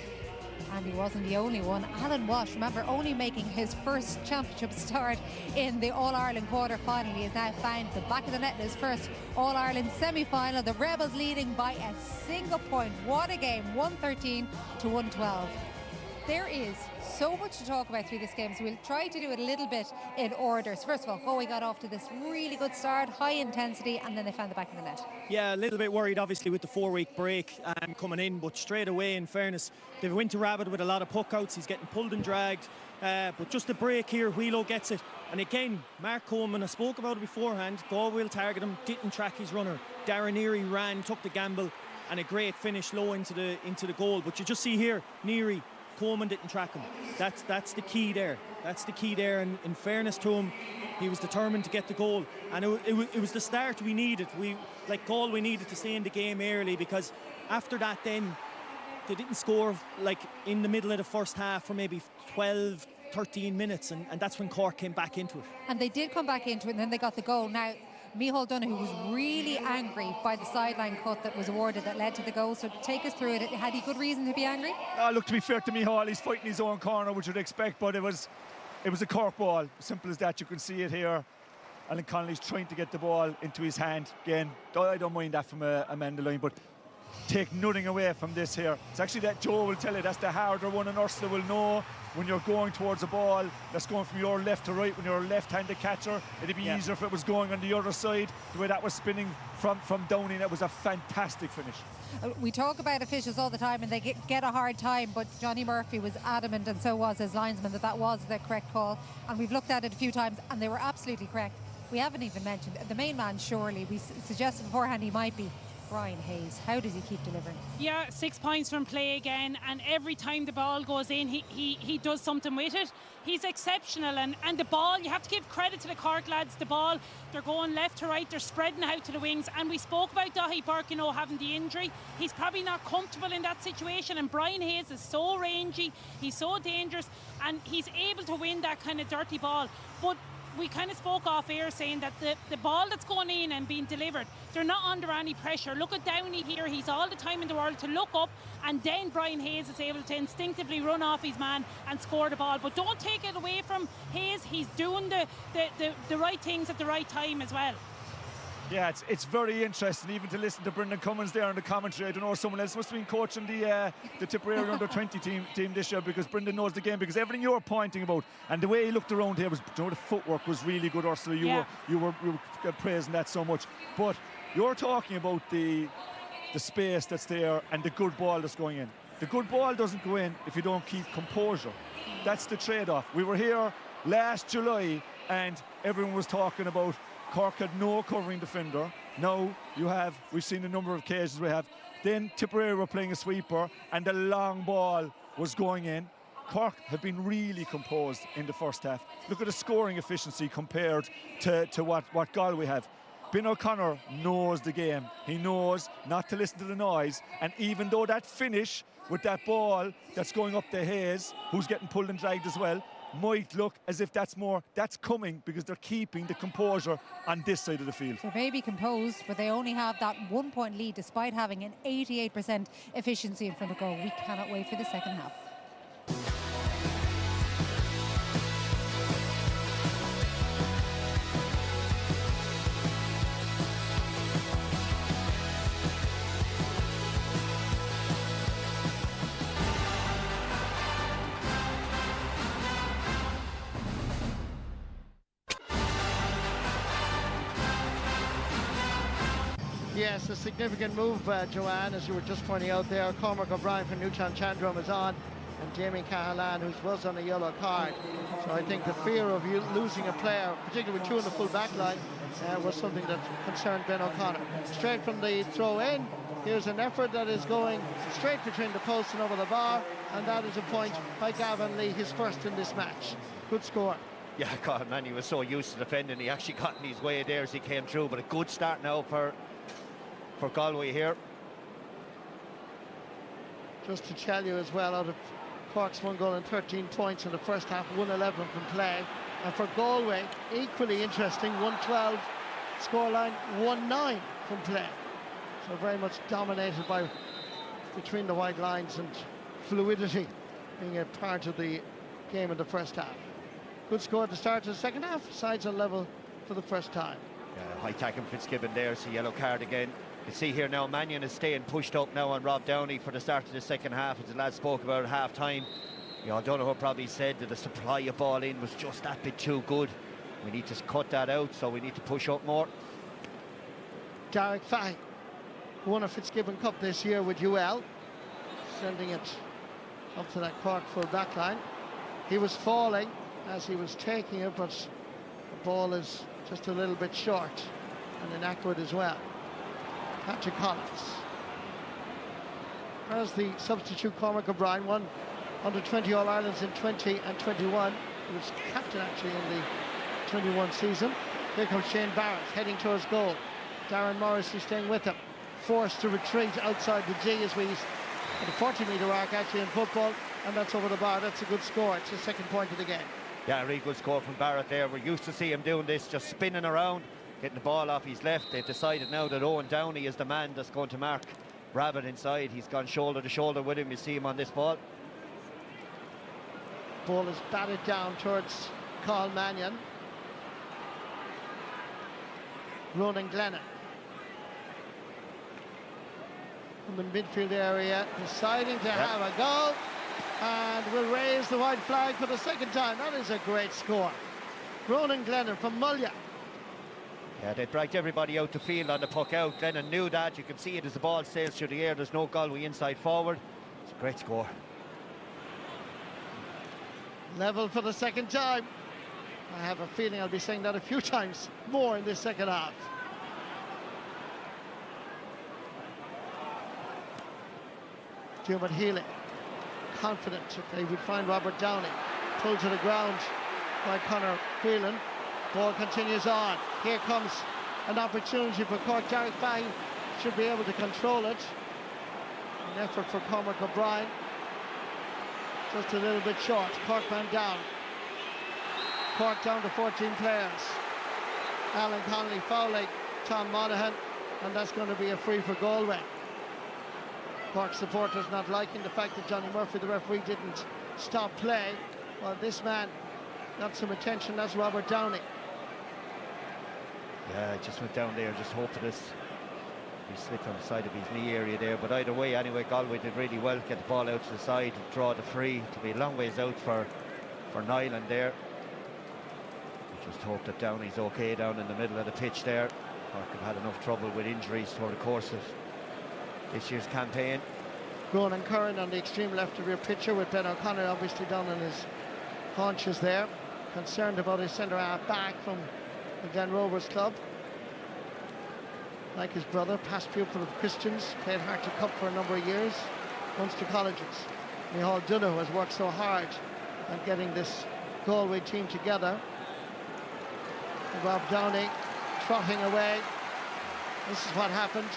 And he wasn't the only one. Alan Walsh, remember, only making his first championship start in the All-Ireland quarter-final. He has now found the back of the net in his first All-Ireland semi-final. The Rebels leading by a single point. What a game, 113 to 112. There is so much to talk about through this game, so we'll try to do it a little bit in order. So first of all, Galway got off to this really good start, high intensity, and then they found the back of the net. Yeah, a little bit worried obviously with the 4-week break coming in, but straight away, in fairness, they went to Rabbit with a lot of puck outs. He's getting pulled and dragged, but just the break here, Wheelo gets it. And again, Mark Coleman, I spoke about it beforehand, Galway will target him, didn't track his runner. Darren Neary ran, took the gamble, and a great finish low into the goal. But you just see here, Neary, Coleman didn't track him. That's the key there. That's the key there. And in fairness to him, he was determined to get the goal. And it was the start we needed. Like Galway needed to stay in the game early, because after that then they didn't score like in the middle of the first half for maybe 12, 13 minutes. And that's when Cork came back into it. And they did come back into it, and then they got the goal. Now, Micheál Donoghue was really angry by the sideline cut that was awarded that led to the goal. So take us through it. Had he good reason to be angry? Look, to be fair to Micheál, he's fighting his own corner, which you'd expect, but it was a Cork ball. Simple as that. You can see it here. Alan Connolly's trying to get the ball into his hand. Again, I don't mind that from a man on the line, but take nothing away from this here. It's actually that Joe will tell you that's the harder one, and Ursula will know when you're going towards a ball that's going from your left to right. When you're a left-handed catcher, it'd be easier if it was going on the other side. The way that was spinning from Downey, that was a fantastic finish. We talk about officials all the time and they get a hard time, but Johnny Murphy was adamant, and so was his linesman, that was the correct call. And we've looked at it a few times and they were absolutely correct. We haven't even mentioned the main man, surely. We suggested beforehand he might be Brian Hayes. How does he keep delivering? Yeah, 6 points from play again, and every time the ball goes in, he does something with it. He's exceptional, and the ball, you have to give credit to the Cork lads. The ball, they're going left to right, they're spreading out to the wings, and we spoke about Dahi Burke, you know, having the injury. He's probably not comfortable in that situation, and Brian Hayes is so rangy, he's so dangerous, and he's able to win that kind of dirty ball. But we kind of spoke off air saying that the ball that's going in and being delivered, they're not under any pressure. Look at Downey here, he's all the time in the world to look up, and then Brian Hayes is able to instinctively run off his man and score the ball. But don't take it away from Hayes, he's doing the right things at the right time as well. Yeah, it's very interesting even to listen to Brendan Cummins there in the commentary. I don't know, someone else must have been coaching the Tipperary under-20 team this year, because Brendan knows the game, because everything you were pointing about and the way he looked around here was, you know, the footwork was really good, Ursula. You were praising that so much. But you're talking about the space that's there and the good ball that's going in. The good ball doesn't go in if you don't keep composure. That's the trade-off. We were here last July and everyone was talking about Cork had no covering defender. Now we've seen a number of occasions we have. Then Tipperary were playing a sweeper and the long ball was going in. Cork have been really composed in the first half. Look at the scoring efficiency compared to what Galway have. Ben O'Connor knows the game. He knows not to listen to the noise. And even though that finish with that ball that's going up to Hayes, who's getting pulled and dragged as well, might look as if that's coming because they're keeping the composure on this side of the field. They may be composed, but they only have that 1 point lead despite having an 88% efficiency in front of goal. We cannot wait for the second half. Yes, a significant move, Joanne, as you were just pointing out there. Cormac O'Brien from Newtown Chandrum is on, and Jamie Cahalan, who was on a yellow card. So I think the fear of you losing a player, particularly with two in the full back line, was something that concerned Ben O'Connor. Straight from the throw in, here's an effort that is going straight between the posts and over the bar, and that is a point by Gavin Lee, his first in this match. Good score. Yeah, God, man, he was so used to defending, he actually got in his way there as he came through, but a good start now for Galway here. Just to tell you as well, out of Cork's 1 goal and 13 points in the first half, 111 from play. And for Galway, equally interesting, 112 scoreline, 1-9 from play. So very much dominated by between the white lines and fluidity being a part of the game in the first half. Good score at the start of the second half. Sides on level for the first time. Yeah, high tackle Fitzgibbon there, it's a yellow card again. You can see here now Mannion is staying pushed up now on Rob Downey for the start of the second half, as the lad spoke about at half time. You know, Donoghue probably said that the supply of ball in was just that bit too good. We need to cut that out, so we need to push up more. Derek Fahy won a Fitzgibbon Cup this year with UL, sending it up to that Cork full back line. He was falling as he was taking it, but the ball is just a little bit short and inaccurate as well. Patrick Collins. As the substitute, Cormac O'Brien won under 20 All-Irelands in 20 and 21. He was captain actually in the 21 season. Here comes Shane Barrett heading towards goal. Darren Morrissey staying with him. Forced to retreat outside the G as we at the 40-metre arc actually in football, and that's over the bar. That's a good score. It's the second point of the game. Yeah, a really good score from Barrett there. We're used to see him doing this, just spinning around, getting the ball off his left. They've decided now that Owen Downey is the man that's going to mark Rabbit inside. He's gone shoulder to shoulder with him. You see him on this ball. Ball is batted down towards Carl Mannion. Ronan Glennon. in the midfield area, deciding to have a go, and will raise the white flag for the second time. That is a great score. Ronan Glennon from Mulla. Yeah, they dragged everybody out the field on the puck out. Glennon knew that. You can see it as the ball sails through the air. There's no Galway inside forward. It's a great score. Level for the second time. I have a feeling I'll be saying that a few times more in this second half. Dermot Healy, confident that they would find Robert Downey. Pulled to the ground by Conor Whelan. Ball continues on. Here comes an opportunity for Cork. Derek Fahey should be able to control it. An effort for Cormac O'Brien. Just a little bit short. Cork man down. Cork down to 14 players. Alan Connolly fouling Tom Monaghan, and that's going to be a free for Galway. Cork supporters not liking the fact that Johnny Murphy, the referee, didn't stop play. Well, this man got some attention. That's Robert Downey. Yeah, just went down there, just hoping this he slipped on the side of his knee area there. But either way, anyway, Galway did really well to get the ball out to the side and draw the free. It'll be a long ways out for Nyland there. Just hope that Downey's okay down in the middle of the pitch there. Cork have had enough trouble with injuries over the course of this year's campaign. Ronan Curran on the extreme left of your picture, with Ben O'Connor obviously down on his haunches there. Concerned about his centre half back from the Glen Rovers club. Like his brother, past pupil of Christians, played Hartley Cup for a number of years, Munster colleges. Micheál Donoghue has worked so hard on getting this Galway team together. Rob Downey trotting away. This is what happened.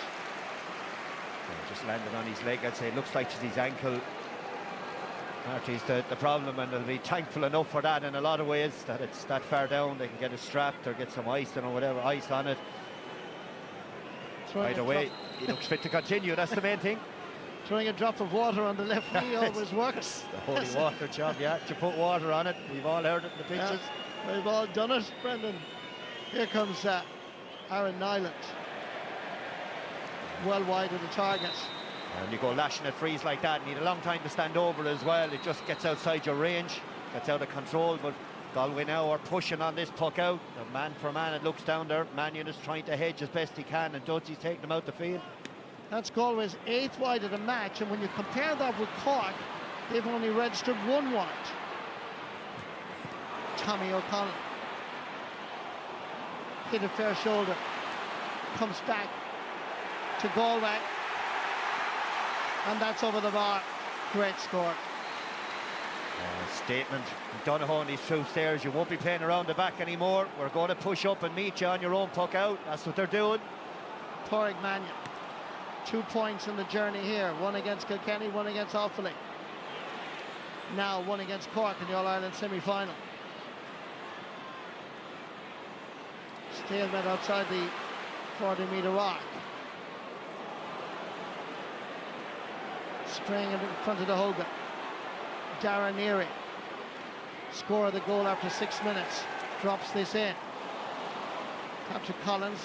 Just landed on his leg, I'd say. It looks like it's his ankle. Hartley's the problem, and they'll be thankful enough for that in a lot of ways, that it's that far down. They can get it strapped or get some ice or whatever, ice on it. Either way, he looks fit to continue. That's the main thing. Throwing a drop of water on the left knee always works. The holy water job, yeah. To put water on it. We've all heard it in the pictures. Yeah, we've all done it, Brendan. Here comes Aaron Nyland. Well wide of the target. And you go lashing at frees like that, need a long time to stand over as well. It just gets outside your range, gets out of control. But Galway now are pushing on this puck out. The man for man, it looks down there. Mannion is trying to hedge as best he can, and Dudley's taking them out the field. That's Galway's 8th wide of the match, and when you compare that with Cork, they've only registered 1 wide. Tommy O'Connell hit a fair shoulder, comes back to Galway, and that's over the bar. Great score. Statement from Donoghue and his troops there. You won't be playing around the back anymore. We're going to push up and meet you on your own puck out. That's what they're doing. Torrig Mannion, 2 points in the journey here. 1 against Kilkenny, 1 against Offaly. Now 1 against Cork in the All-Ireland semi-final. Stalemate outside the 40-metre rock. Spraying in front of the Hogan. Dara Neary, score of the goal after 6 minutes, drops this in. Patrick Collins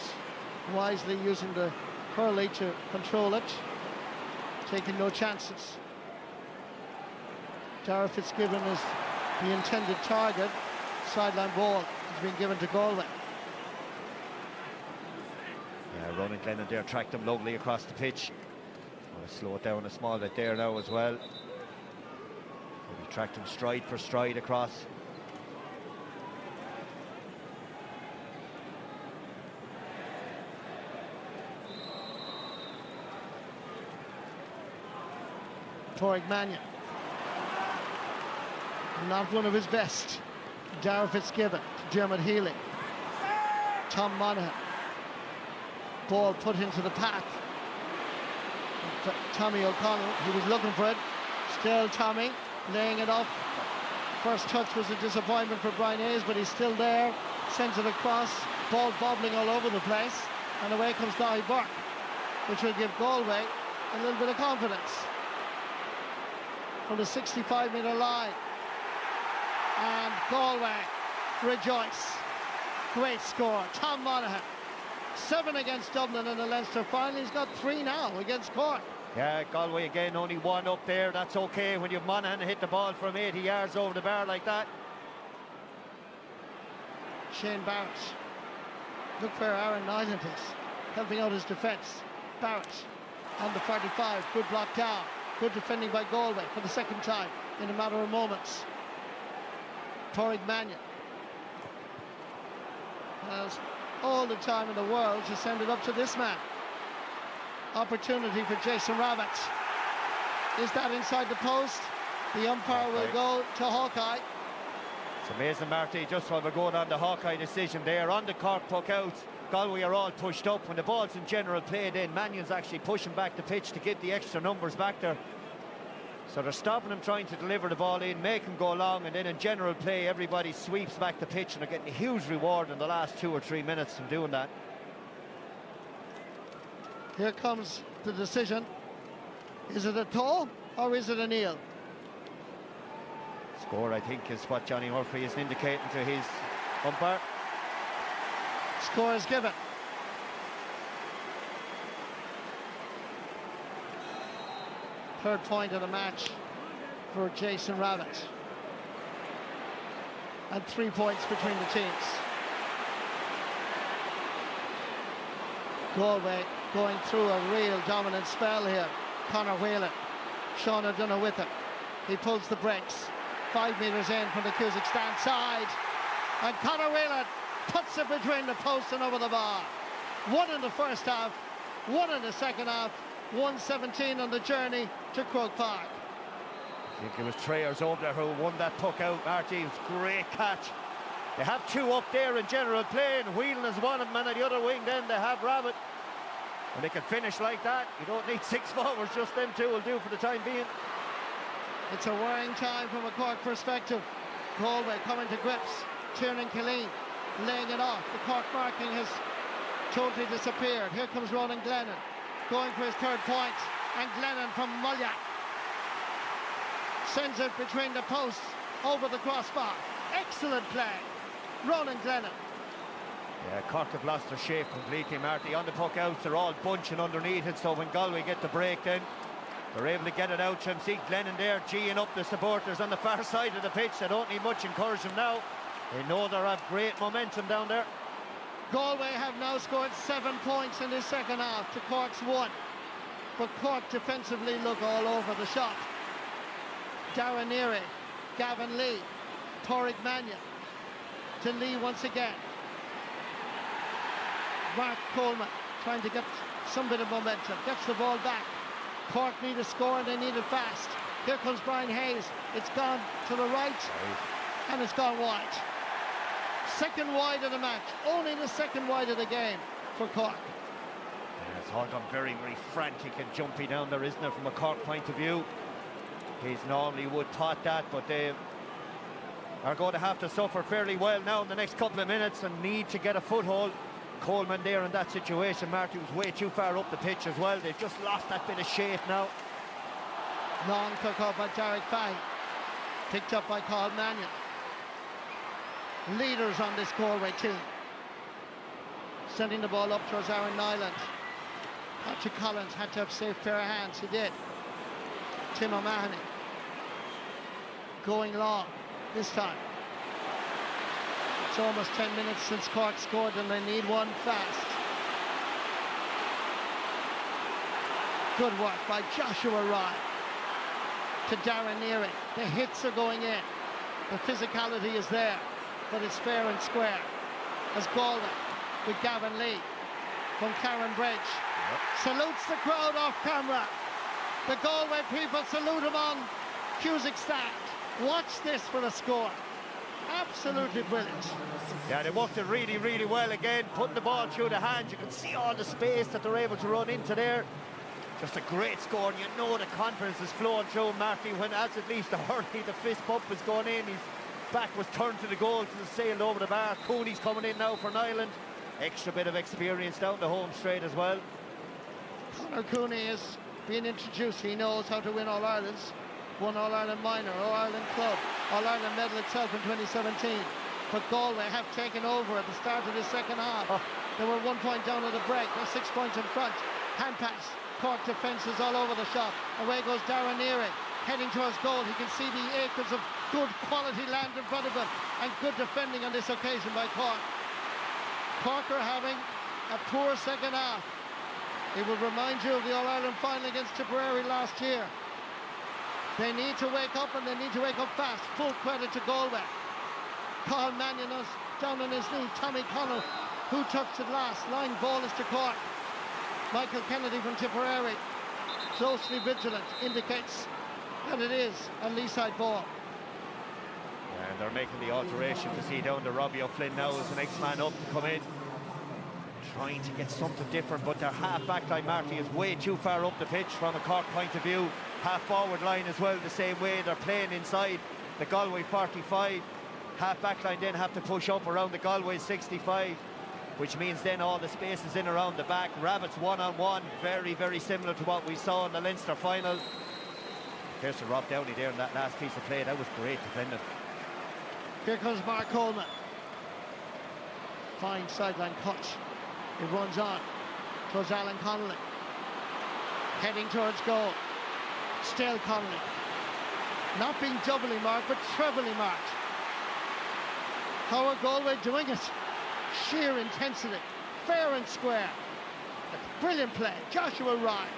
wisely using the hurley to control it, taking no chances. Dara Fitzgibbon is the intended target. Sideline ball has been given to Galway. Yeah, Ronan Glennon there tracked them lovely across the pitch. Slow it down a small bit there now as well. Maybe tracked him stride for stride across. Torrig Mannion, not one of his best. Dara Fitzgibbon to Dermot Healy. Tom Monaghan. Ball put into the path. Tommy O'Connell, he was looking for it. Still Tommy laying it up. First touch was a disappointment for Brian Hayes, but he's still there. Sends it across. Ball bobbling all over the place. And away comes Dahi Burke, which will give Galway a little bit of confidence. From the 65-metre line. And Galway rejoice. Great score. Tom Monaghan. 7 against Dublin in the Leinster final. He's got 3 now against Cork. Yeah, Galway again, only one up there. That's okay when you've Monaghan hit the ball from 80 yards over the bar like that. Shane Barrett. Look where Aaron Nyland is, helping out his defence. Barrett on the 45, good block down. Good defending by Galway for the second time in a matter of moments. Torrig Mannion has all the time in the world to send it up to this man. Opportunity for Jason Rabbit. Is that inside the post? The umpire will go to Hawkeye. It's amazing, Marty, just while we're going on the Hawkeye decision there, on the Cork puck out, Galway are all pushed up. When the ball's in general play then, Mannion's actually pushing back the pitch to get the extra numbers back there. So they're stopping him trying to deliver the ball in, make him go long, and then in general play everybody sweeps back the pitch, and they're getting a huge reward in the last 2 or 3 minutes from doing that. Here comes the decision. Is it a toe or is it a kneel? Score, I think, is what Johnny Murphy is indicating to his umpire. Score is given. Third point of the match for Jason Rabbit. And 3 points between the teams. Galway going through a real dominant spell here. Conor Whelan, Sean O'Donoghue with him. He pulls the brakes. 5 metres in from the Kazakhstan side. And Conor Whelan puts it between the post and over the bar. 1 in the first half, 1 in the second half. 1:17 on the journey to Croke Park. I think it was Trayers over there who won that puck out, Marty. It was a great catch. They have 2 up there in general play, and Whelan is one of them, and at the other wing then they have Rabbit. And they can finish like that. You don't need 6 forwards, just them 2 will do for the time being. It's a worrying time from a Cork perspective. Galway coming to grips. Tiernan Killeen laying it off. The Cork marking has totally disappeared. Here comes Ronan Glennon going for his 3rd point, and Glennon from Mullion sends it between the posts over the crossbar. Excellent play, Ronan Glennon. Yeah, Cork have lost their shape completely, Marty. On the puck outs, they're all bunching underneath it, so when Galway get the break then, they're able to get it out. You see Glennon there geeing up the supporters on the far side of the pitch. They don't need much encouragement now. They know they have great momentum down there. Galway have now scored 7 points in this second half to Cork's 1. But Cork defensively look all over the shop. Darren Neary, Gavin Lee, Torrig Mannion to Lee once again. Mark Coleman trying to get some bit of momentum, gets the ball back. Cork need a score and they need it fast. Here comes Brian Hayes. It's gone to the right and it's gone wide. Second wide of the match, only the second wide of the game for Cork. Yeah, it's all gone very, very frantic and jumpy down there, isn't it, from a Cork point of view. He's normally would pot that, but they are going to have to suffer fairly well now in the next couple of minutes and need to get a foothold. Coleman there in that situation, Marty, was way too far up the pitch as well. They've just lost that bit of shape now. Long took up by Jarek Fahey, picked up by Carl Mannion. Leaders on this Galway team. Sending the ball up towards Aaron Nyland. Patrick Collins had to have safe pair of hands, he did. Tim O'Mahony going long this time. It's almost 10 minutes since Cork scored and they need one fast. Good work by Joshua Ryan to Darren Neary. The hits are going in. The physicality is there, but it's fair and square. As Galway with Gavin Lee from Karen Bridge salutes the crowd off camera. The Galway people salute him on Kazakhstan. Watch this for the score. Absolutely brilliant. Yeah, they worked it really, really well again, putting the ball through the hands. You can see all the space that they're able to run into there. Just a great score, and you know the confidence is flowing through Marty when, as at least the hurley, the fist bump was going in. His back was turned to the goal, to the sailed over the bar. Cooney's coming in now for Nyland. Extra bit of experience down the home straight as well. Conor Cooney is being introduced. He knows how to win All-Irelands. Won All-Ireland Minor, All-Ireland Club, All-Ireland medal itself in 2017. But Galway have taken over at the start of the second half. They were 1 point down at the break. They're 6 points in front. Hand pass Cork defences all over the shop. Away goes Darren Neary, heading towards goal. He can see the acres of good quality land in front of him, and good defending on this occasion by Cork. Cork are having a poor second half. It will remind you of the All-Ireland final against Tipperary last year. They need to wake up, and they need to wake up fast. Full credit to Galway. Cathal Mannion is down on his knee. Tommy Connell, who touched it last. Line ball is to Cork. Michael Kennedy from Tipperary, closely vigilant, indicates that it is a Leeside ball. And they're making the alteration to see down to Robbie O'Flynn now as the next man up to come in. Trying to get something different, but their half-back line, Marty, is way too far up the pitch from a Cork point of view. Half-forward line as well, the same way. They're playing inside the Galway 45. Half-back line then have to push up around the Galway 65, which means then all the space is in around the back. Rabbits one-on-one, very, very similar to what we saw in the Leinster final. There's to Rob Downey there in that last piece of play. That was great defending. Here comes Mark Coleman. Fine sideline touch. It runs on towards Alan Connolly. Heading towards goal. Still Connolly. Not being doubly marked, but trebly marked. How are Galway doing it? Sheer intensity. Fair and square. Brilliant play. Joshua Ryan.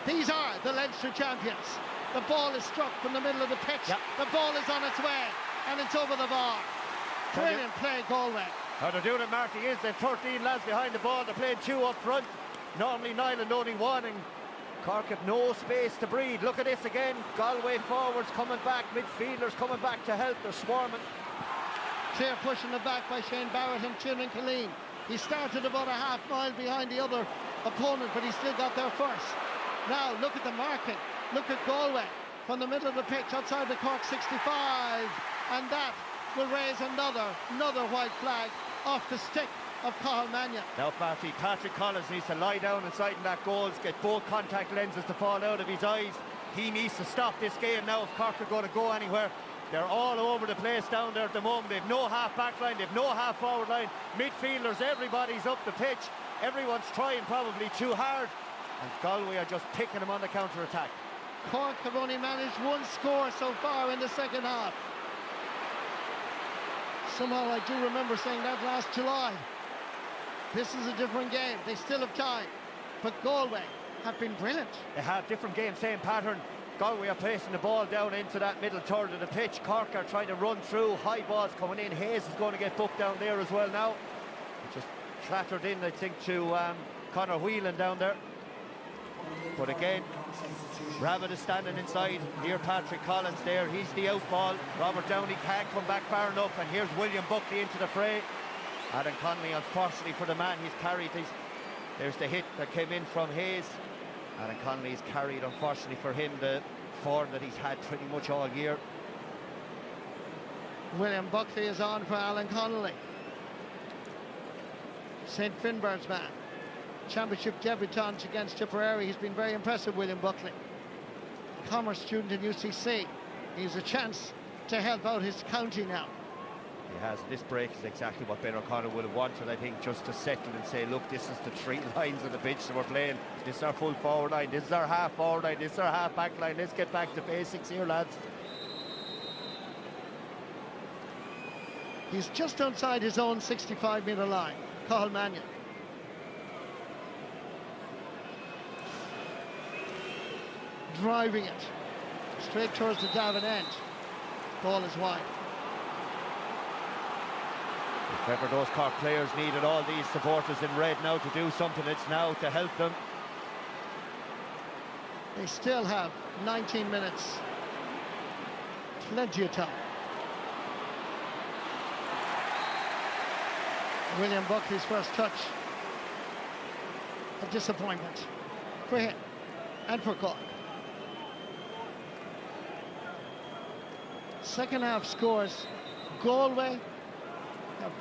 These are the Leinster champions. The ball is struck from the middle of the pitch. Yep. The ball is on its way, and it's over the bar. Brilliant play, Galway. How they're doing it, Marty, is they've 13 lads behind the ball. They're playing 2 up front. Normally 9 and only 1, and Cork have no space to breathe. Look at this again. Galway forwards coming back, midfielders coming back to help. They're swarming. Clear push in the back by Shane Barrett and Tiernan Killeen. He started about a half mile behind the other opponent, but he still got there first. Now look at the marking. Look at Galway from the middle of the pitch outside the Cork 65, and that will raise another white flag off the stick of Cathal Mannion. Now, Marty, Patrick Collins needs to lie down inside in that goal, get both contact lenses to fall out of his eyes. He needs to stop this game now if Cork are going to go anywhere. They're all over the place down there at the moment. They've no half-back line, they've no half-forward line. Midfielders, everybody's up the pitch. Everyone's trying probably too hard. And Galway are just picking them on the counter-attack. Cork have only managed one score so far in the second half. Somehow I do remember saying that last July. This is a different game. They still have time. But Galway have been brilliant. They have different game, same pattern. Galway are placing the ball down into that middle third of the pitch. Cork are trying to run through. High balls coming in. Hayes is going to get booked down there as well now. It just clattered in, I think, to Conor Whelan down there. But again, Rabbit is standing inside. Here Patrick Collins there. He's the out ball. Robert Downey can't come back far enough. And here's William Buckley into the fray. Adam Connolly, unfortunately for the man he's carried. There's the hit that came in from Hayes. Adam Connolly's carried, unfortunately for him, the form that he's had pretty much all year. William Buckley is on for Alan Connolly. St. Finbarr's man. Championship debutant against Tipperary. He's been very impressive, William Buckley. Commerce student in UCC. He's a chance to help out his county now. He has. This break is exactly what Ben O'Connor would have wanted, I think, just to settle and say, look, this is the 3 lines of the pitch that we're playing. This is our full forward line. This is our half forward line. This is our half back line. Let's get back to basics here, lads. He's just outside his own 65-metre line, Cathal Mannion. Driving it straight towards the Davin end. Ball is wide. If ever those Cork players needed all these supporters in red now to do something, it's now to help them. They still have 19 minutes. Plenty of time. William Buckley's first touch. A disappointment for him and for Cork. Second half scores. Galway have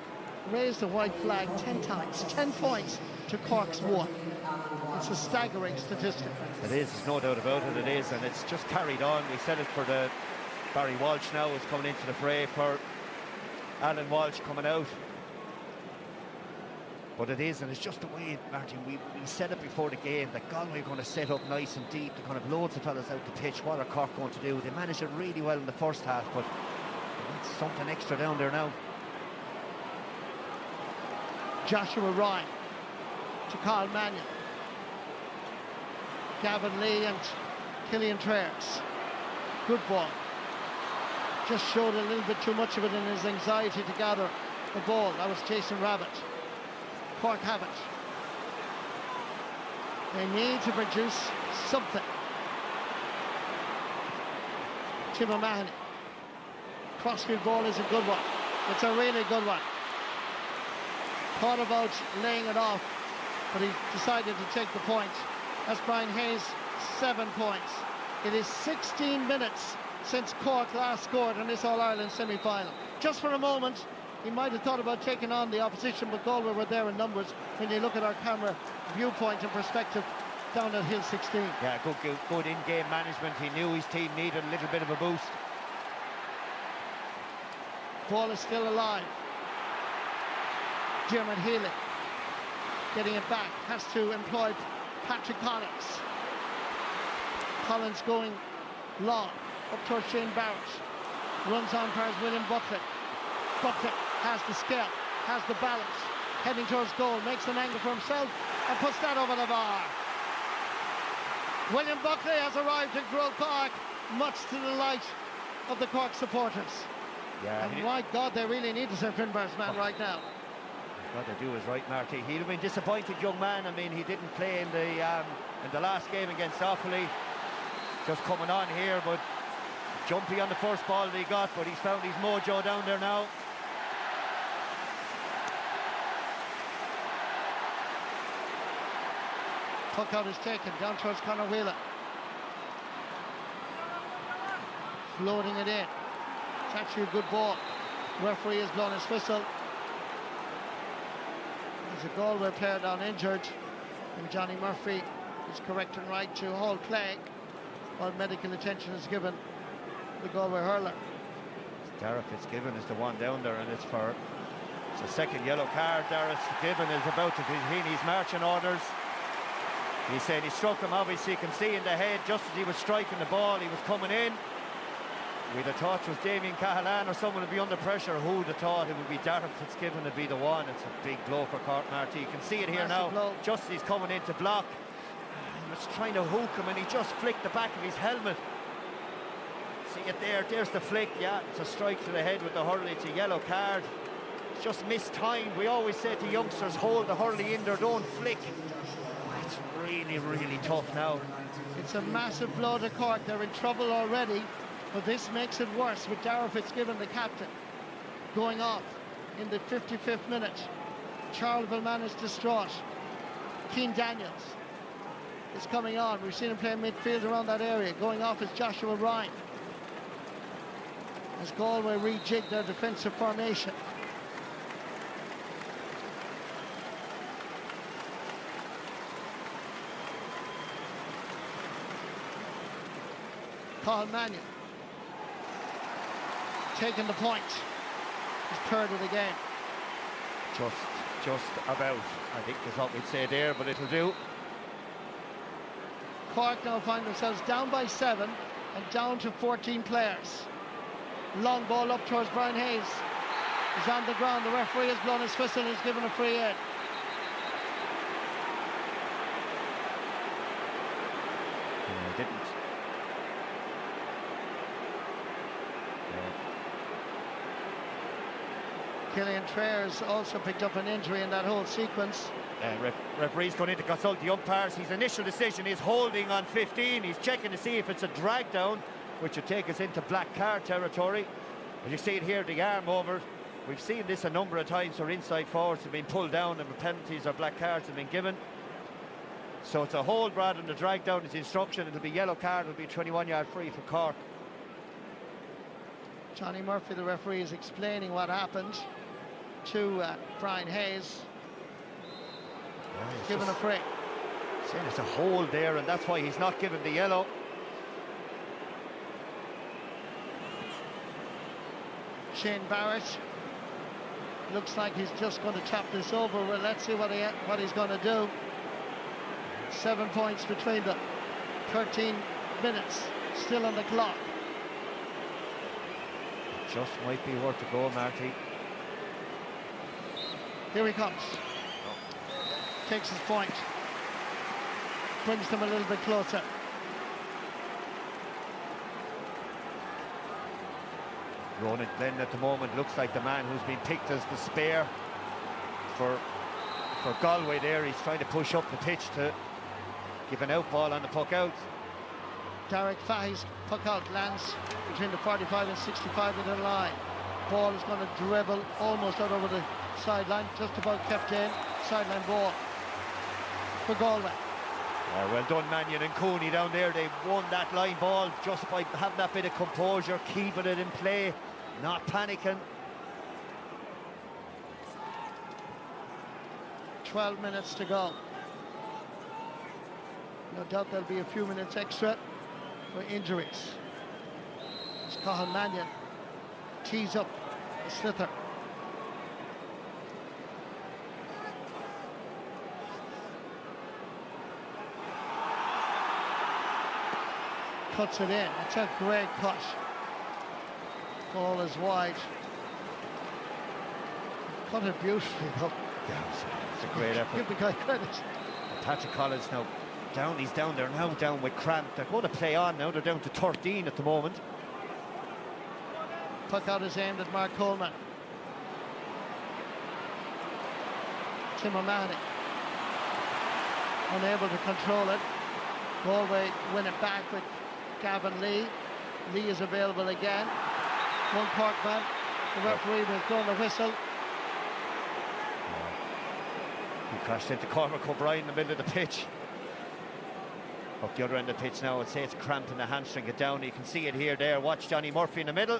raised the white flag 10 times, 10 points to Cork's 1. It's a staggering statistic. It is, there's no doubt about it, it is, and it's just carried on. We said it for the Barry Walsh now is coming into the fray for Alan Walsh coming out. But it is, and it's just the way, Martin, we said it before the game, that Galway are going to set up nice and deep, to kind of loads of fellas out the pitch. What are Cork going to do? They managed it really well in the first half, but it's something extra down there now. Joshua Ryan to Carl Mannion. Gavin Lee and Killian Traers. Good ball. Just showed a little bit too much of it in his anxiety to gather the ball. That was Jason Rabbit. Cork have it. They need to produce something. Tim O'Mahony. Crossfield ball is a good one. It's a really good one. Thought about laying it off, but he decided to take the point. That's Brian Hayes, 7 points. It is 16 minutes since Cork last scored in this All-Ireland semi-final. Just for a moment, he might have thought about taking on the opposition, but Galway were there in numbers when you look at our camera viewpoint and perspective down at Hill 16. Yeah, good in-game management. He knew his team needed a little bit of a boost. Ball is still alive. Dermot Healy getting it back, has to employ Patrick Collins. Collins going long, up towards Shane Barrett. Runs on past William Buckley. Buckley has the skill, has the balance, heading towards goal, makes an angle for himself and puts that over the bar. William Buckley has arrived at Croke Park, much to the delight of the Cork supporters. Yeah, and my God, they really need to Sir Finbarr's man right now. What they do is right, Marty. He'd have been disappointed, young man. I mean, he didn't play in the last game against Offaly. Just coming on here, but jumpy on the first ball that he got, but he's found his mojo down there now. Puck out is taken down towards Conor Whelan. Floating it in. It's actually a good ball. Referee has blown his whistle. There's a Galway player down injured, and Johnny Murphy is correct and right to hold play while medical attention is given the Galway hurler. Dara Fitzgibbon is the one down there, and it's a second yellow card. Dara Fitzgibbon is about to begin his marching orders. He said he struck him, obviously you can see in the head just as he was striking the ball. He was coming in. We'd have thought it was Damien Cahalan or someone would be under pressure. Who would have thought it would be Darragh Fitzgibbon to be the one? It's a big blow for Cork, Marty. You can see it here now. Blow. Just as he's coming in to block. He was trying to hook him and he just flicked the back of his helmet. See it there, there's the flick. Yeah, it's a strike to the head with the hurley. It's a yellow card. It's just mistimed. We always say to youngsters, hold the hurley in there, don't flick. It's really, really tough now. It's a massive blow to Cork. They're in trouble already, but this makes it worse with Darragh Fitzgibbon, the captain, going off in the 55th minute. Charles Vilman is distraught. Keane Daniels is coming on. We've seen him play midfield around that area. Going off is Joshua Ryan, as Galway rejig their defensive formation. Carl Mannion taking the point. His third of the game. Just about, I think is what we'd say there, but it'll do. Cork now find themselves down by 7 and down to 14 players. Long ball up towards Brian Hayes. He's on the ground. The referee has blown his whistle and he's given a free in. Didn't. Killian Traers also picked up an injury in that whole sequence. Referee's going in to consult the umpires. His initial decision is holding on 15. He's checking to see if it's a drag down, which would take us into black card territory. As you see it here, the arm over. We've seen this a number of times where inside forwards have been pulled down and penalties or black cards have been given. So it's a hold rather than a drag down. It's the instruction. It'll be yellow card. It'll be 21-yard free for Cork. Johnny Murphy, the referee, is explaining what happened to Brian Hayes. He's given a free. Saying it's a hold there, and that's why he's not given the yellow. Shane Barrett looks like he's just going to tap this over. Well, let's see what he's going to do. 7 points between them. 13 minutes still on the clock. Just might be worth a go, Marty. Here he comes. Takes his point. Brings them a little bit closer. Ronan Glenn at the moment looks like the man who's been picked as the spare for Galway there. He's trying to push up the pitch to give an out ball on the puck out. Derek Fahey's puck out lands between the 45 and 65 metre line. Ball is going to dribble almost out over the sideline, just about kept in. Sideline ball for Galway. Well done, Mannion and Cooney down there. They won that line ball just by having that bit of composure, keeping it in play, not panicking. 12 minutes to go. No doubt there'll be a few minutes extra for injuries. As Cathal Mannion tees up the slither. Cuts it in. It's a great cut. Ball is wide. Cut it beautifully though. Yeah, it's a great effort. Give the guy credit. Patrick Collins now down. He's down there now, down with cramp. They're going to play on now. They're down to 13 at the moment. Puck out is aimed at Mark Coleman. Tim O'Mahony unable to control it. Galway win it back with Gavin Lee. Lee is available again. One Cork man. The referee was blowing the whistle. He crashed into Cormac O'Brien in the middle of the pitch. Up the other end of the pitch now. I'd say it's cramping the hamstring. Get down. You can see it here, there. Watch Johnny Murphy in the middle.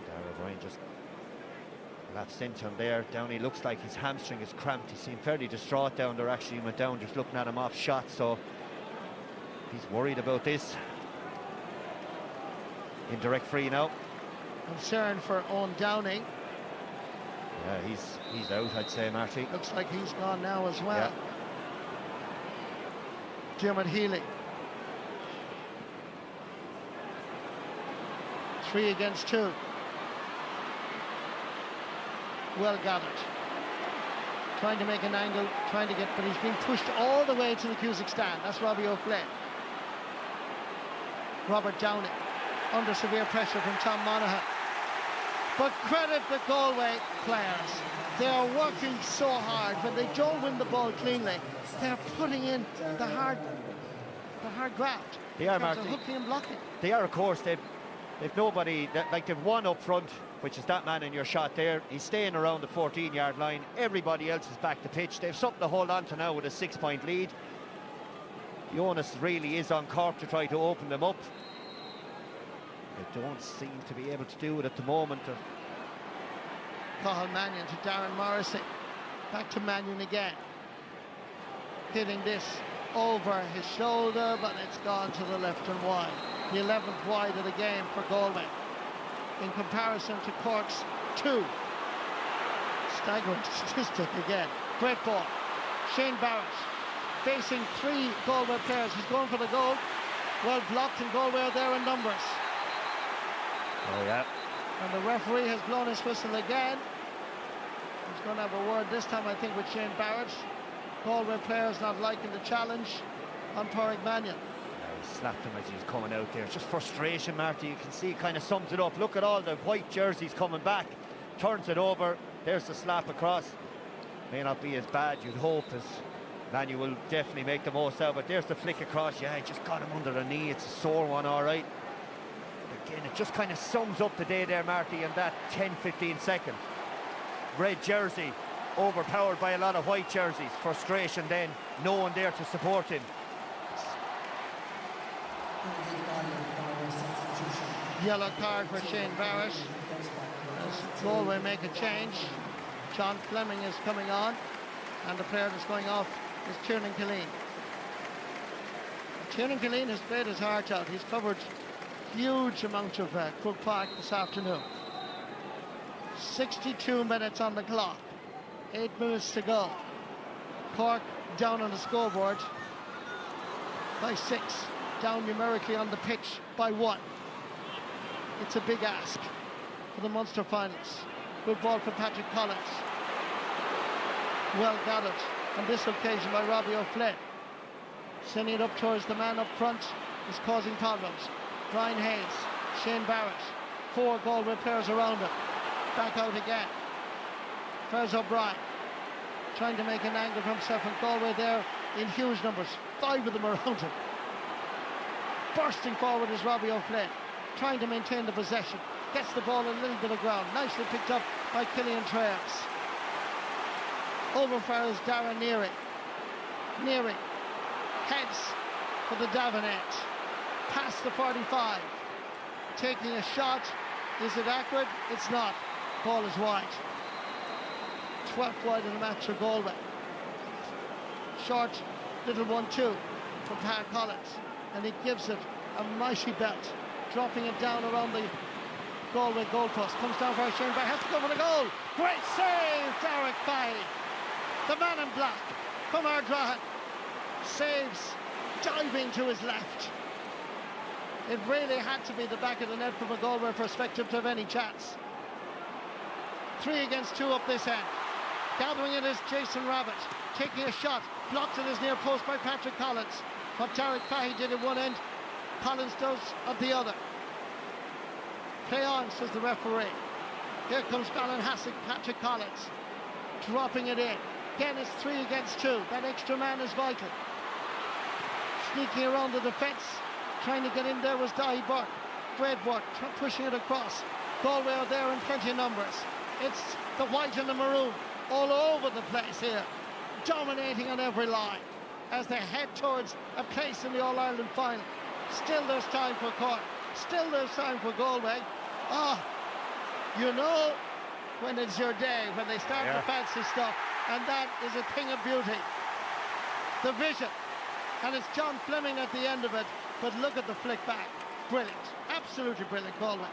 Darragh O'Brien just lapsed into him there. Downey looks like his hamstring is cramped. He seemed fairly distraught down there. Actually, he went down just looking at him off shot. So he's worried about this. Indirect free now. Concern for Owen Downey. Yeah, he's out, I'd say, Marty. Looks like he's gone now as well. Yeah. Dermot Healy. 3 against 2. Well gathered. Trying to make an angle, trying to get, but he's been pushed all the way to the Cusack stand. That's Robbie O'Flynn. Robert Downey under severe pressure from Tom Monaghan. But credit the Galway players. They are working so hard. When they don't win the ball cleanly, they're putting in the hard graft. They are, Marty. Hooking and blocking. They are, of course. They've nobody, like they've one up front, which is that man in your shot there. He's staying around the 14-yard line. Everybody else is back to pitch. They've something to hold on to now with a 6-point lead. The onus really is on Cork to try to open them up. They don't seem to be able to do it at the moment. Cathal Mannion to Darren Morrissey. Back to Mannion again. Hitting this over his shoulder, but it's gone to the left and wide. The 11th wide of the game for Galway. In comparison to Cork's 2. Staggering statistic again. Great ball. Shane Barrett facing 3 Galway players. He's going for the goal. Well blocked, and Galway are there in numbers. Oh yeah. And the referee has blown his whistle again. He's going to have a word this time, I think, with Shane Barrett. Galway players not liking the challenge on Pádraig Mannion. He slapped him as he was coming out there. Just frustration, Marty. You can see it kind of sums it up. Look at all the white jerseys coming back. Turns it over. There's the slap across. May not be as bad, you'd hope, as Mannion will definitely make the most out. But there's the flick across. Yeah, he just got him under the knee. It's a sore one, all right. Again, it just kind of sums up the day there, Marty, in that 10-15 seconds. Red jersey overpowered by a lot of white jerseys. Frustration then, no one there to support him. Yellow card for Shane Barrett as Galway make a change. John Fleming is coming on, and the player that's going off is Tiernan Killeen. Tiernan Killeen has played his heart out. He's covered huge amount of Croke Park this afternoon. 62 minutes on the clock. 8 minutes to go. Cork down on the scoreboard by 6. Down numerically on the pitch by 1. It's a big ask for the Munster finals. Good ball from Patrick Collins. Well gathered on this occasion by Robbie O'Flynn. Sending it up towards the man up front is causing problems. Brian Hayes, Shane Barrett, 4 Galway players around him. Back out again. Fairs O'Brien trying to make an angle for himself, and Galway there in huge numbers. 5 of them around him. Bursting forward is Robbie O'Flynn, trying to maintain the possession. Gets the ball a little bit of ground. Nicely picked up by Killian Trailes. Over far is Darren Neary. Neary heads for the Davin end. Past the 45. Taking a shot. Is it accurate? It's not. Ball is wide. 12th wide in the match for Galway. Short little 1-2 from Pat Collins. And he gives it a mighty belt. Dropping it down around the Galway goalpost. Comes down for Shane Barrett. Has to go for the goal. Great save, Derek Fahey. The man in black from Ardrahan. Saves, diving to his left. It really had to be the back of the net from a Galway perspective to have any chance. 3 against 2 up this end. Gathering it is Jason Rabbit. Taking a shot. Blocked at his near post by Patrick Collins. What Derek Fahey did at one end, Collins does at the other. Play on, says the referee. Here comes Ballinhassig, Patrick Collins. Dropping it in. Again, it's 3 against 2. That extra man is vital. Sneaking around the defence. Trying to get in there was Dahi Burke. Great work, pushing it across. Galway are there in plenty of numbers. It's the white and the maroon all over the place here. Dominating on every line as they head towards a place in the All-Ireland final. Still there's time for Cork. Still there's time for Galway. You know when it's your day, when they start the fancy stuff, and that is a thing of beauty. The vision, and it's John Fleming at the end of it, but look at the flick back. Brilliant, absolutely brilliant, Galway.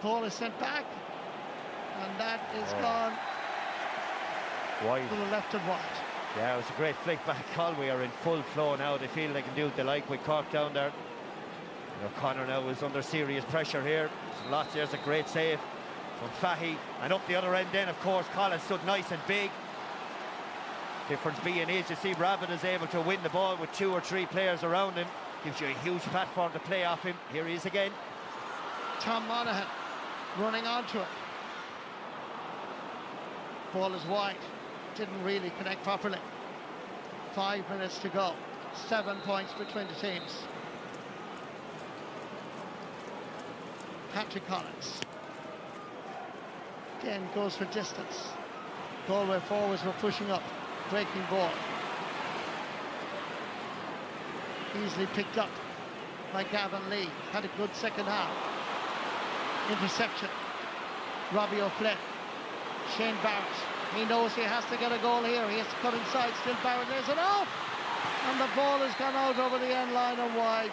Ball is sent back, and that is gone wide to the left and wide. Yeah, it was a great flick back. Galway are in full flow now. They feel they can do what they like with Cork down there. O'Connor now is under serious pressure here. There's a great save from Fahey, and up the other end then, of course, Collins stood nice and big. Difference being is, you see Rabbit is able to win the ball with 2 or 3 players around him. Gives you a huge platform to play off him. Here he is again. Tom Monaghan running onto it. Ball is wide. Didn't really connect properly. 5 minutes to go. 7 points between the teams. Patrick Collins again goes for distance. Galway forwards were pushing up. Breaking ball. Easily picked up by Gavin Lee. Had a good second half. Interception. Robbie O'Flynn. Shane Barrett. He knows he has to get a goal here. He has to cut inside. Still Barrett. There's it out. And the ball has gone out over the end line and wide.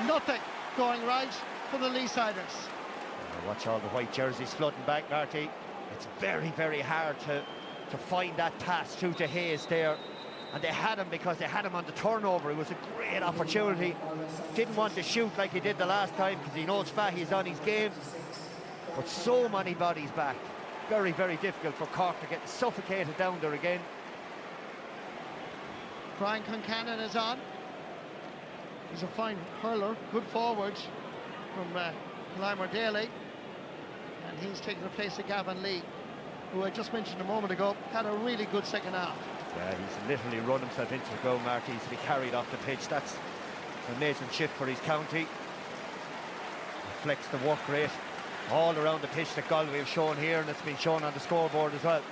Nothing going right for the Leesiders. Watch all the white jerseys flooding back, Marty. It's very, very hard to find that pass through to Hayes there. And they had him because they had him on the turnover. It was a great opportunity. Didn't want to shoot like he did the last time because he knows Fahey's on his game. But so many bodies back. Very, very difficult for Cork to get suffocated down there again. Brian Concannon is on. He's a fine hurler, good forward from Clymer Daly. And he's taking the place of Gavin Lee, who I just mentioned a moment ago, had a really good second half. Yeah, he's literally run himself into the goal, Marty. He's to be carried off the pitch. That's an amazing shift for his county. Reflects the work rate all around the pitch that Galway have shown here, and it's been shown on the scoreboard as well.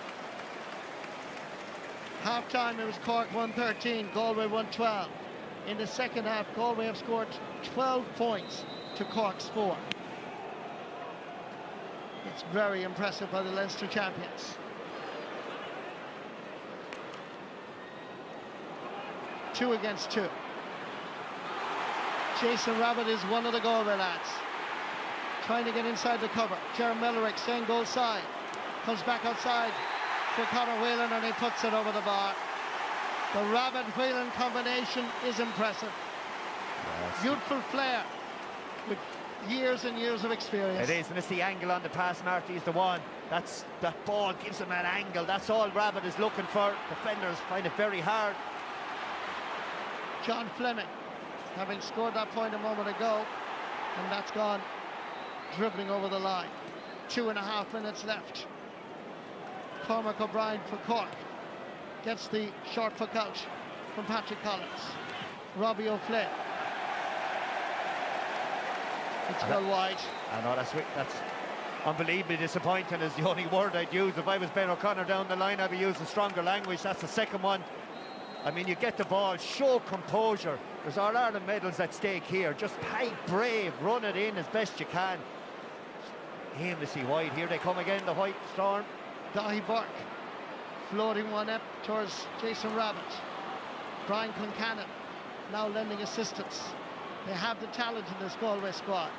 Half time, it was Cork 113, Galway 112. In the second half, Galway have scored 12 points to Cork's 4. It's very impressive by the Leinster champions. Two against 2. Jason Rabbit is one of the Galway lads. trying to get inside the cover. Jeremy Mellerick staying goal side. Comes back outside to Conor Whelan and he puts it over the bar. The Rabbit-Whelan combination is impressive. Yes. Youthful flair with years and years of experience. It is, and it's the angle on the pass, Marty, is the one. That ball gives him an angle. That's all Rabbit is looking for. Defenders find it very hard. John Fleming, having scored that point a moment ago, and that's gone dribbling over the line. 2.5 minutes left. Cormac O'Brien for Cork gets the short puck out from Patrick Collins. Robbie O'Flynn. It's well wide. I know, that's unbelievably disappointing is the only word I'd use. If I was Ben O'Connor down the line, I'd be using stronger language. That's the second one. I mean, you get the ball, show composure. There's All-Ireland medals at stake here. Just play brave, run it in as best you can. Aimlessly wide. Here they come again, the White Storm. Dahi Burke floating one up towards Jason Rabbit. Brian Concannon now lending assistance. They have the talent in this Galway squad.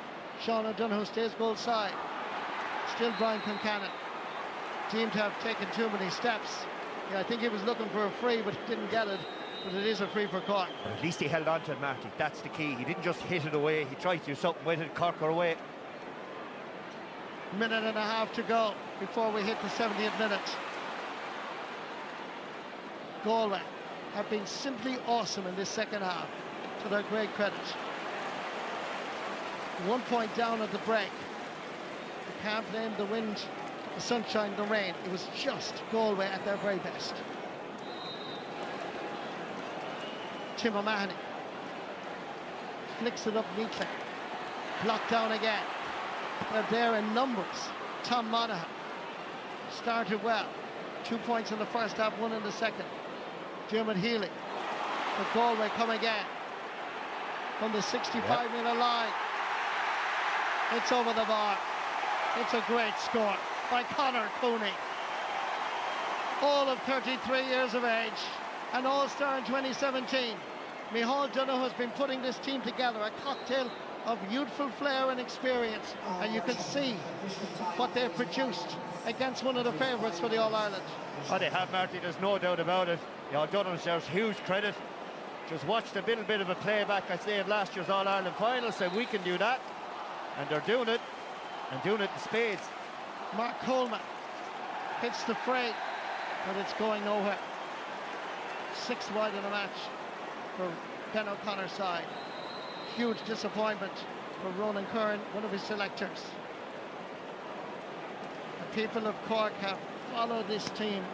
Sean O'Donoghue stays goal side. Still Brian Concannon. Deemed to have taken too many steps. Yeah, I think he was looking for a free, but he didn't get it. But it is a free for Cork. But at least he held on to it, Marty. That's the key. He didn't just hit it away. He tried to do something with it. Cork are away. Minute and a half to go before we hit the 70th minute. Galway have been simply awesome in this second half, to their great credit. 1 point down at the break. You can't blame the wind, the sunshine, the rain. It was just Galway at their very best. Tim O'Mahony flicks it up neatly. Blocked down again. They're there in numbers. Tom Monaghan started well. 2 points in the first half, 1 in the second. Dermot Healy. But Galway come again from the 65-metre line. It's over the bar. It's a great score by Conor Cooney. All of 33 years of age, an all-star in 2017. Micheál Donoghue has been putting this team together, a cocktail of youthful flair and experience, and you can see what they've produced against one of the favourites for the All-Ireland. Oh, they have, Marty, there's no doubt about it. Donoghue deserves huge credit. Just watched a little bit of a playback, I say, of last year's All-Ireland final, said we can do that, and they're doing it, and doing it in spades. Mark Coleman hits the fray, but it's going nowhere. 6 wide in the match for Ben O'Connor's side. Huge disappointment for Ronan Curran, one of his selectors. The people of Cork have followed this team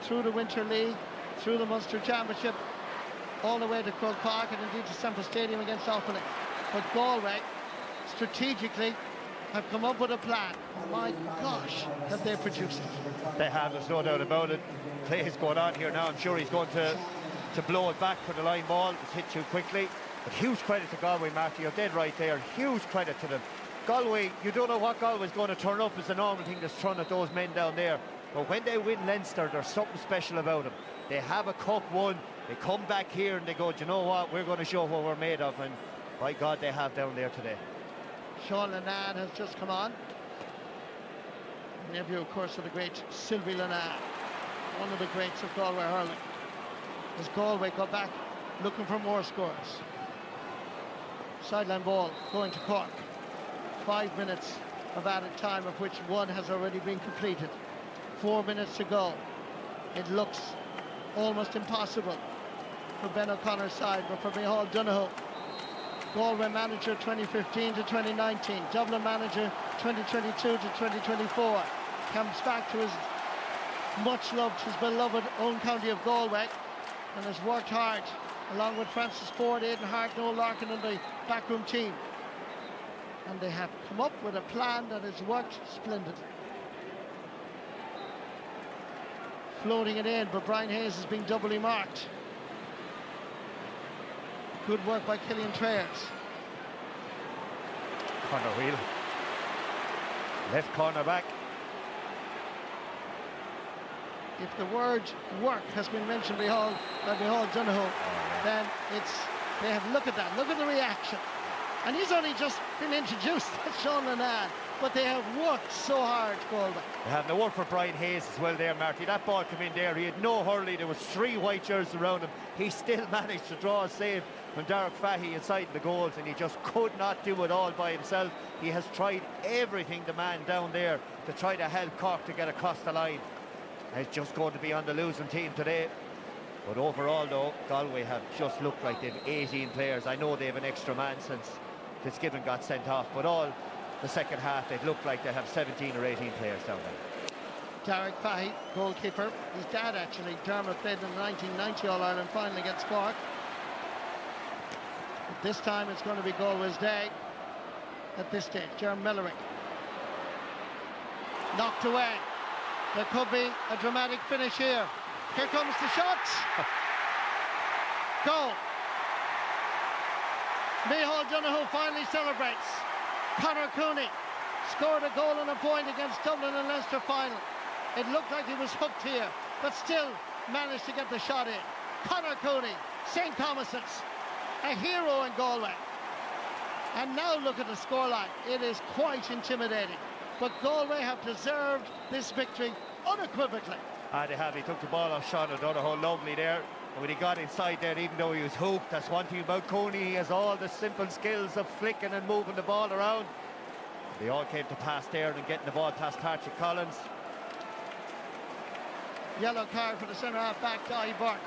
through the Winter League, through the Munster Championship, all the way to Croke Park and indeed to Semple Stadium against Offaly. But Galway, strategically, have come up with a plan. My gosh, have they produced it. They have, there's no doubt about it. Play is going on here now. I'm sure he's going to blow it back for the line ball. It's hit too quickly. But huge credit to Galway, Marty. You're dead right there. Huge credit to them. Galway, you don't know what Galway's going to turn up as a normal thing that's thrown at those men down there. But when they win Leinster, there's something special about them. They have a cup won. They come back here and they go, do you know what? We're going to show what we're made of. And by God, they have down there today. Sean Lennon has just come on. Nephew, of course, of the great Sylvie Lennon, one of the greats of Galway hurling. As Galway go back looking for more scores. Sideline ball going to Cork. 5 minutes of added time, of which 1 has already been completed. 4 minutes to go. It looks almost impossible for Ben O'Connor's side, but for Micheál Donoghue, Galway manager 2015 to 2019, Dublin manager 2022 to 2024, comes back to his much-loved, his beloved own county of Galway, and has worked hard, along with Francis Ford, Aidan Hart, Noel Larkin and the backroom team. And they have come up with a plan that has worked splendid. Floating it in, but Brian Hayes has been doubly marked. Good work by Killian Trayers. Corner wheel. Left corner back. If the word work has been mentioned by Micheál Donoghue, then it's, they have, look at that, look at the reaction. And he's only just been introduced to Sean Lennon, but they have worked so hard, Galway. They have the work for Brian Hayes as well there, Marty. That ball came in there, he had no hurley, there was 3 white shirts around him. He still managed to draw a save from Derek Fahy inside the goals, and he just could not do it all by himself. He has tried everything, the man down there, to try to help Cork to get across the line. He's just going to be on the losing team today. But overall though, Galway have just looked like they've 18 players. I know they have an extra man since Fitzgibbon got sent off, but all the second half they'd look like they have 17 or 18 players down there. Derek Fahy, goalkeeper. His dad actually, Dermot, played in the 1990 All-Ireland final against Cork. But this time it's going to be Galway's day. At this stage, Jeremy Millerick. Knocked away. There could be a dramatic finish here. Here comes the shot. Goal. Micheál Donoghue finally celebrates. Conor Cooney scored a goal and a point against Dublin and Leinster final. It looked like he was hooked here, but still managed to get the shot in. Conor Cooney, St. Thomas's, a hero in Galway. And now look at the scoreline. It is quite intimidating. But Galway have deserved this victory unequivocally. They have. He took the ball off Sean O'Donoghue, lovely there. And when he got inside there, even though he was hooped, that's one thing about Cooney. He has all the simple skills of flicking and moving the ball around. They all came to pass there and getting the ball past Patrick Collins. Yellow card for the centre half back, Guy Burke.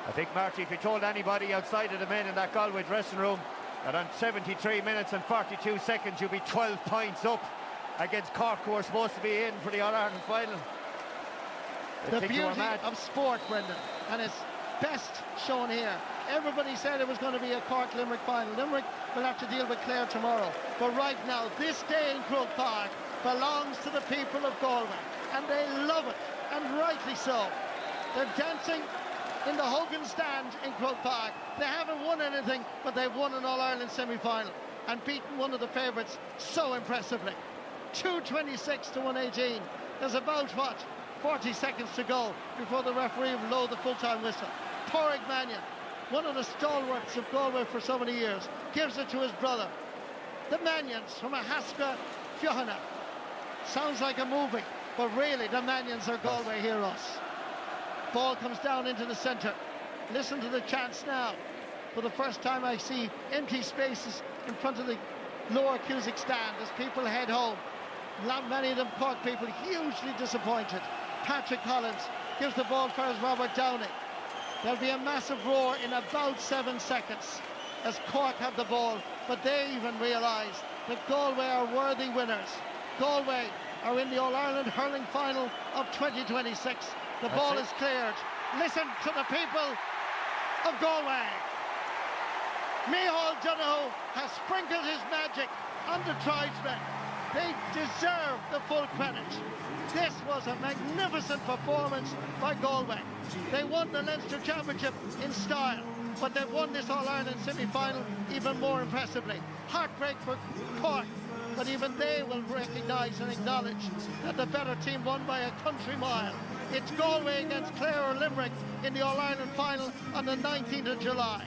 I think, Marty, if you told anybody outside of the men in that Galway dressing room that on 73 minutes and 42 seconds you'll be 12 points up against Cork, who are supposed to be in for the All-Ireland final. The beauty of sport, Brendan, and it's best shown here. Everybody said it was going to be a Cork-Limerick final. Limerick will have to deal with Clare tomorrow. But right now, this day in Croke Park belongs to the people of Galway, and they love it, and rightly so. They're dancing in the Hogan stand in Croke Park. They haven't won anything, but they've won an All-Ireland semi-final and beaten one of the favourites so impressively. 2:26 to 1:18. There's about, 40 seconds to go before the referee will blow the full-time whistle. Pádraig Mannion, one of the stalwarts of Galway for so many years, gives it to his brother. The Mannions from a Haska Fiohanna. Sounds like a movie, but really the Mannions are Galway heroes. Ball comes down into the centre. Listen to the chants now. For the first time I see empty spaces in front of the lower Cusack stand as people head home. Many of them Cork people hugely disappointed. Patrick Collins gives the ball for Robert Downey. There'll be a massive roar in about 7 seconds as Cork have the ball, but they even realise that Galway are worthy winners. Galway are in the All-Ireland hurling final of 2026. The ball is cleared. Listen to the people of Galway. Micheál Donoghue has sprinkled his magic on the tribesmen. They deserve the full credit. This was a magnificent performance by Galway. They won the Leinster Championship in style, but they've won this All-Ireland semi-final even more impressively. Heartbreak for Cork, but even they will recognise and acknowledge that the better team won by a country mile. It's Galway against Clare or Limerick in the All-Ireland final on the 19th of July.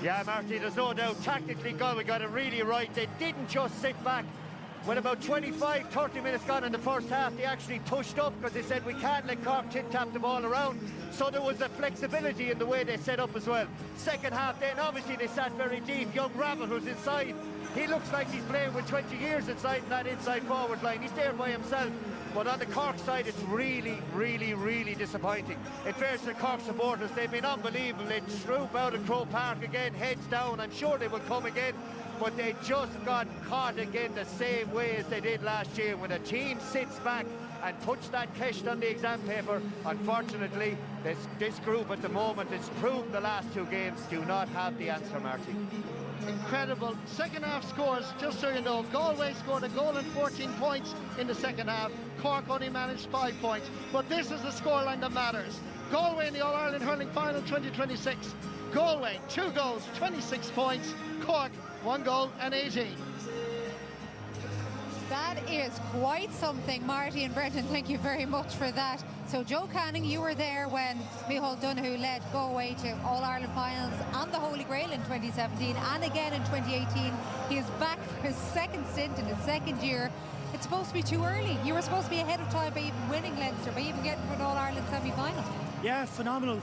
Yeah, Marty, there's no doubt. Tactically, Galway got it really right. They didn't just sit back. When about 25-30 minutes gone in the first half, they actually pushed up because they said we can't let Cork tip-tap the ball around. So there was a flexibility in the way they set up as well. Second half then, obviously they sat very deep. Young Rabbit was inside. He looks like he's playing with 20 years inside in that inside forward line. He's there by himself. But on the Cork side, it's really, really, really disappointing. In fairness to Cork supporters, they've been unbelievable. They troop out of Croke Park again, heads down. I'm sure they will come again. But they just got caught again the same way as they did last year. When a team sits back and puts that cash on the exam paper, unfortunately, this group at the moment has proved the last 2 games do not have the answer, Marty. Incredible. Second half scores, just so you know, Galway scored a goal and 14 points in the second half. Cork only managed 5 points. But this is the scoreline that matters. Galway in the All-Ireland Hurling Final 2026. Galway, 2 goals, 26 points. Cork, 1 goal and 18. That is quite something, Marty and Brendan. Thank you very much for that. So Joe Canning, you were there when Micheál Donoghue led Galway to All-Ireland finals and the Holy Grail in 2017 and again in 2018. He is back for his second stint in his second year. It's supposed to be too early. You were supposed to be ahead of time by even winning Leinster, by even getting to an All-Ireland semi-final. Yeah, phenomenal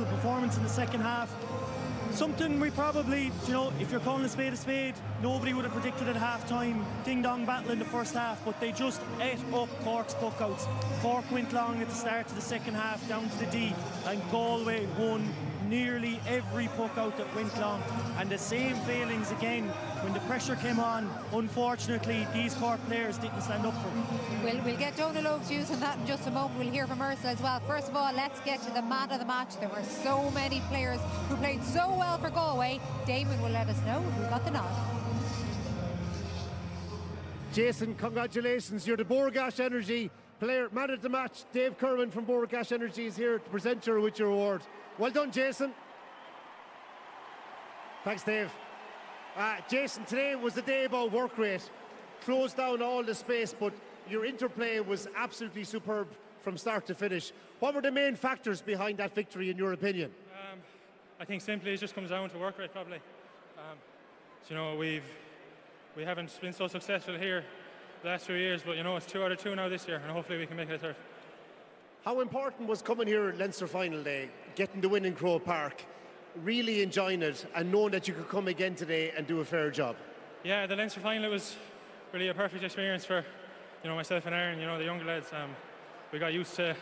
performance in the second half. Something we probably, you know, if you're calling a spade, nobody would have predicted at half-time. Ding-dong battle in the first half, but they just ate up Cork's puckouts. Cork went long at the start of the second half, down to the D, and Galway won nearly every puckout that went long. And the same failings again when the pressure came on. Unfortunately, these Cork players didn't stand up for it. We'll get Donalogue's views on that in just a moment. We'll hear from Ursula as well. First of all, let's get to the man of the match. There were so many players who played so well for Galway. Damon will let us know who got the nod. Jason, congratulations. You're the Borgash Energy player, man of the match. Dave Kerwin from Borgash Energy is here to present you with your award. Well done, Jason. Thanks, Dave. Jason, today was the day about work rate. Closed down all the space, but your interplay was absolutely superb from start to finish. What were the main factors behind that victory, in your opinion? I think simply it just comes down to work rate, probably. So, you know, we haven't been so successful here the last few years, but, you know, it's 2 out of 2 now this year, and hopefully we can make it a third. How important was coming here Leinster final day, getting the win in Croke Park, really enjoying it and knowing that you could come again today and do a fair job? Yeah, the Leinster final was really a perfect experience for, you know, myself and Aaron, you know, the younger lads. We got used to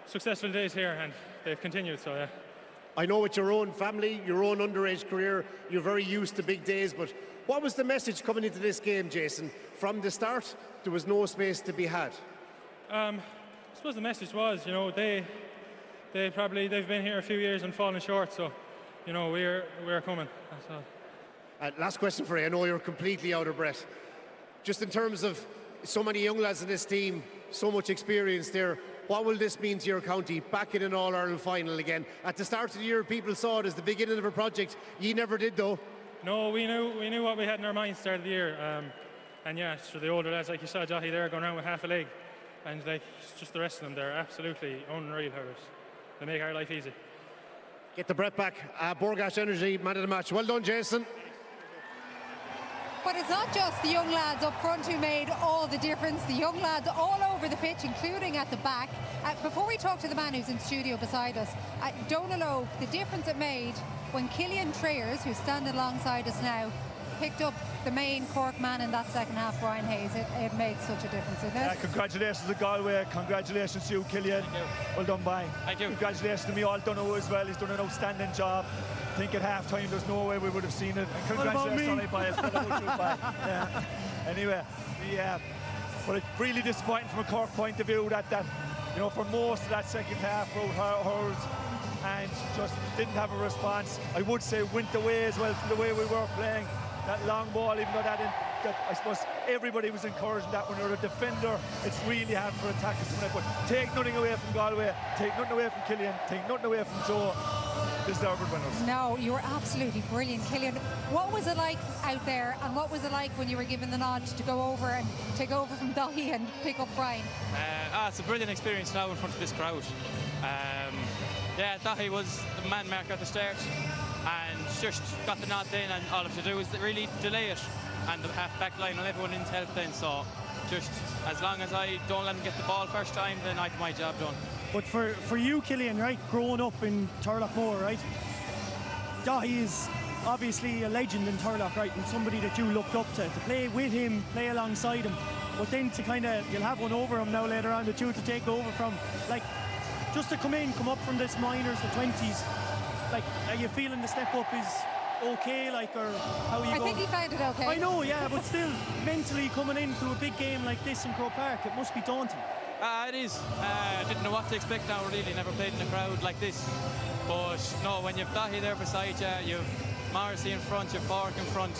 successful days here and they've continued, so yeah. I know with your own family, your own underage career, you're very used to big days, but what was the message coming into this game, Jason? From the start, there was no space to be had. I suppose the message was, you know, they've been here a few years and fallen short, so, you know, we're coming. That's all. Last question for you. I know you're completely out of breath. Just in terms of so many young lads in this team, so much experience there, what will this mean to your county back in an All-Ireland final again? At the start of the year, people saw it as the beginning of a project. You never did, though. No, we knew what we had in our minds start of the year. And yeah, so the older lads, like you saw Jackie there, going around with half a leg. And like just the rest of them, they're absolutely unreal hurlers. They make our life easy. Get the breath back. Borgash Energy, man of the match. Well done, Jason. But it's not just the young lads up front who made all the difference. The young lads all over the pitch, including at the back. Before we talk to the man who's in studio beside us, Donalogue, the difference it made when Killian Trayers, who's standing alongside us now, picked up the main Cork man in that second half, Brian Hayes. It made such a difference, didn't it? Congratulations to Galway. Congratulations to you, Killian. Thank you. Well done, bye. Thank you. Congratulations to Micheál Donoghue as well. He's done an outstanding job. I think at half-time there's no way we would have seen it. And congratulations on it, bye. Yeah. Anyway, but it's really disappointing from a Cork point of view that you know, for most of that second half, rode hurled and just didn't have a response. I would say went away as well from the way we were playing. That long ball, even though that I suppose everybody was encouraging that when you're a defender, it's really hard for attackers to win it. But take nothing away from Galway, take nothing away from Killian, take nothing away from Joe. Deserved winners. No, you were absolutely brilliant, Killian. What was it like out there, and what was it like when you were given the nod to go over and take over from Dahi and pick up Brian? It's a brilliant experience now in front of this crowd. Yeah, Dahi was the man marker at the start and just got the nod then, and all I have to do is really delay it, and the half-back line and everyone in to help then, so just as long as I don't let him get the ball first time, then I have my job done. But for you, Killian, right, growing up in Turlough, right, Dahi is obviously a legend in Turlough, right, and somebody that you looked up to play with him, play alongside him, but then to kind of, you'll have one over him now later on, the two to take over from, like, just to come up from this minors, the 20s, like, are you feeling the step up is okay, like, or how are you going? I think he found it okay. I know, yeah, but still, mentally coming into a big game like this in Croke Park, it must be daunting. It is. I didn't know what to expect now, really. Never played in a crowd like this. But no, when you've Dahi there beside you, you've Morrissey in front, you've Cork in front,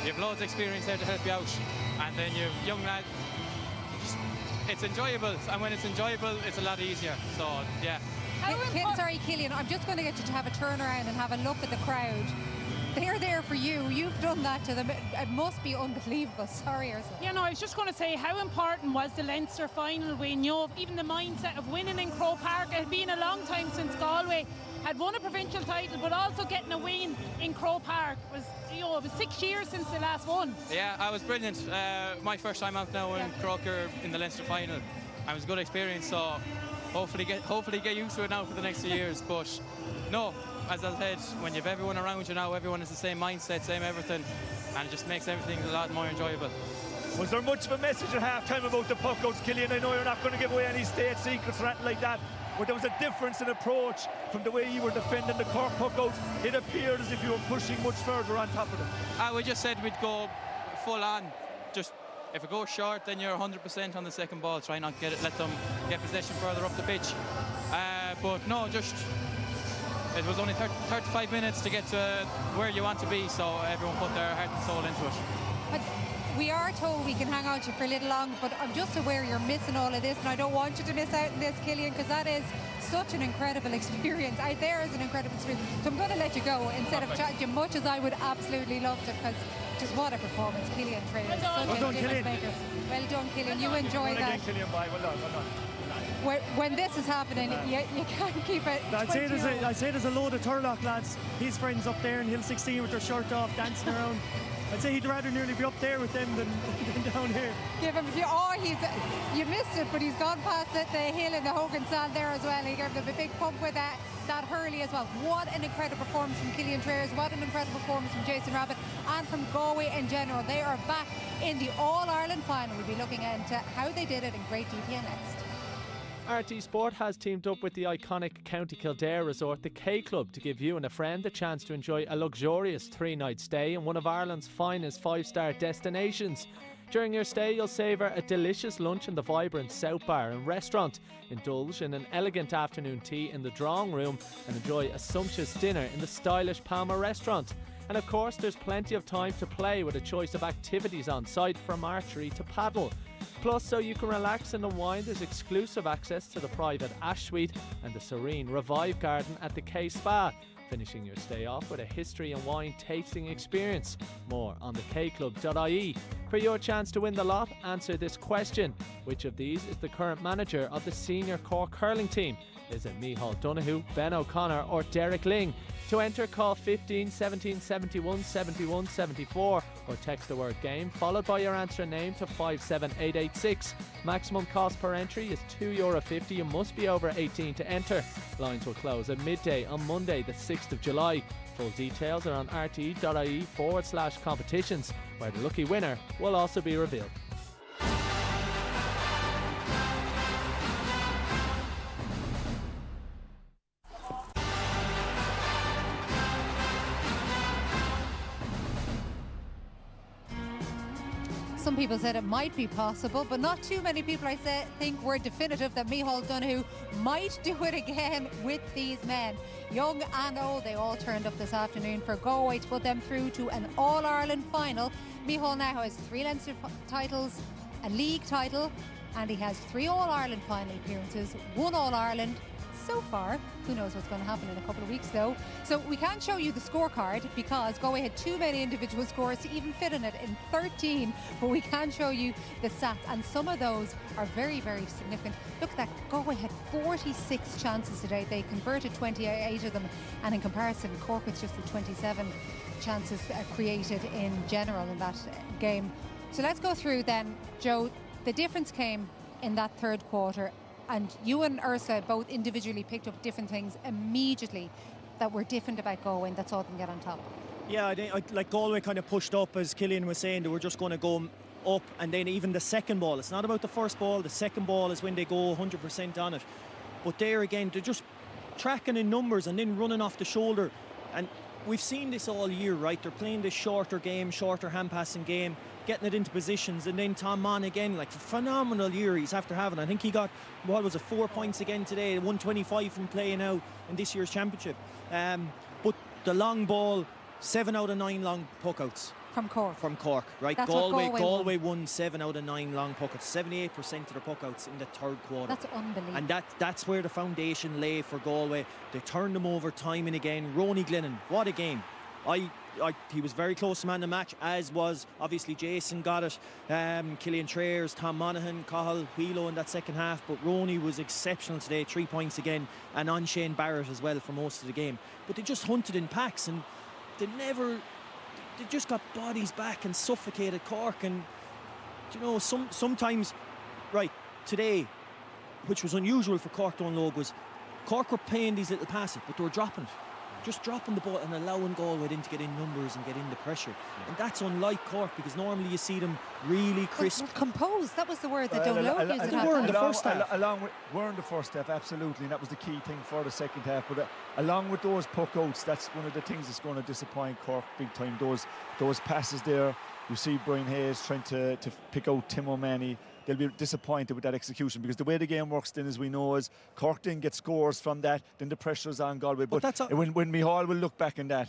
you've loads of experience there to help you out. And then you've young lads. It's enjoyable, and when it's enjoyable, it's a lot easier. So, yeah. Sorry, Killian, I'm just going to get you to have a turnaround and have a look at the crowd. they're there for you. You've done that to them. It must be unbelievable. Sorry, Ursula. Yeah, no, I was just going to say how important was the Leinster final win. You know, even the mindset of winning in Croke Park. It had been a long time since Galway had won a provincial title, but also getting a win in Croke Park was, you know, it was 6 years since the last one. Yeah, I was brilliant. My first time out now in Croke in the Leinster final. It was a good experience, so hopefully get used to it now for the next 2 years. But no, as I said, when you've everyone around you now, everyone has the same mindset, same everything, and it just makes everything a lot more enjoyable. Was there much of a message at half-time about the puckouts, Killian? I know you're not going to give away any state secrets or anything like that, but there was a difference in approach from the way you were defending the Cork puckouts. It appeared as if you were pushing much further on top of them. We just said we'd go full on. Just if it goes short, then you're 100% on the second ball. Try not let them get possession further up the pitch. But no, just it was only 35 minutes to get to where you want to be, so everyone put their heart and soul into it. But we are told we can hang on to you for a little longer, but I'm just aware you're missing all of this, and I don't want you to miss out on this, Killian, because that is such an incredible experience. There is an incredible experience. So I'm going to let you go instead of chatting to you, much as I would absolutely love to, because just what a performance, Killian Trail. Well done, Killian. Well done, Killian. You enjoy that. Killian, well done. When this is happening, you can't keep it. I'd say there's a load of Turlock lads, his friends up there in Hill 16 with their shirt off, dancing around. I'd say he'd rather nearly be up there with them than down here. Give him, you missed it, but he's gone past the hill and the Hogan stand there as well. He gave them a big pump with that hurley as well. What an incredible performance from Killian Traers, what an incredible performance from Jason Rabbit and from Galway in general. They are back in the All-Ireland final. We'll be looking into how they did it in great detail next. RT Sport has teamed up with the iconic County Kildare resort, the K Club, to give you and a friend the chance to enjoy a luxurious 3-night stay in one of Ireland's finest 5-star destinations. During your stay, you'll savour a delicious lunch in the vibrant South Bar and restaurant, indulge in an elegant afternoon tea in the drawing room, and enjoy a sumptuous dinner in the stylish Palmer restaurant. And of course, there's plenty of time to play with a choice of activities on site, from archery to paddle. Plus, so you can relax and unwind, there's exclusive access to the private Ash Suite and the serene Revive Garden at the K Spa, finishing your stay off with a history and wine tasting experience. More on thekclub.ie. For your chance to win the lot, answer this question: which of these is the current manager of the senior Cork hurling team? Is it Micheál Donoghue, Ben O'Connor or Derek Ling? To enter, call 15 17 71 71 74 or text the word GAME followed by your answer name to 57886. Maximum cost per entry is €2.50. You must be over 18 to enter. Lines will close at midday on Monday the 6th of July. Full details are on rte.ie/competitions, where the lucky winner will also be revealed. Some people said it might be possible, but not too many people, think, were definitive that Micheál Donoghue might do it again with these men. Young and old, they all turned up this afternoon for Galway to put them through to an All-Ireland final. Micheál now has 3 Leinster titles, a league title, and he has 3 All-Ireland final appearances, 1 All-Ireland so far. Who knows what's going to happen in a couple of weeks though. So we can't show you the scorecard because Galway had too many individual scores to even fit in it in 13, but we can show you the stats, and some of those are very, very significant. Look at that, Galway had 46 chances today. They converted 28 of them, and in comparison Cork was just the 27 chances created in general in that game. So let's go through then, Joe. The difference came in that third quarter, and you and Ursula both individually picked up different things immediately that were different about Galway, and that's all can get on top. Yeah, I think like Galway kind of pushed up, as Killian was saying. They were just going to go up, and then even the second ball, it's not about the first ball, the second ball is when they go 100% on it. But there again, they're just tracking in numbers and then running off the shoulder. And we've seen this all year, right? They're playing this shorter game, shorter hand passing game, getting it into positions, and then Tom Mann again, like a phenomenal year he's after having. I think he got, 4 points again today, 125 from playing out in this year's championship. But the long ball, 7 out of 9 long puckouts. From Cork, right? That's Galway won 7 out of 9 long puckouts, 78% of their puckouts in the third quarter. That's unbelievable. And that's where the foundation lay for Galway. They turned them over time and again. Ronnie Glennon, what a game. He was very close to man of the match, as was obviously Jason got it, Killian Trayers, Tom Monaghan, Cahill, Wheelo in that second half, but Roney was exceptional today, 3 points again, and on Shane Barrett as well for most of the game. But they just hunted in packs, and they just got bodies back and suffocated Cork. And you know, sometimes, right, today, which was unusual for Cork to unload, was Cork were playing these little passes, but they were dropping it. Just dropping the ball and allowing Galway then to get in numbers and get in the pressure. And that's unlike Cork, because normally you see them really crisp. Composed, that was the word that Donlow used. They were in the first half. We're in the first half, absolutely, and that was the key thing for the second half. But along with those puck outs, that's one of the things that's going to disappoint Cork big time. Those passes there, you see Brian Hayes trying to pick out Tim O'Mahony. They'll be disappointed with that execution, because the way the game works then, as we know, is Cork then get scores from that, then the pressure's on Galway. But when Micheál will look back in that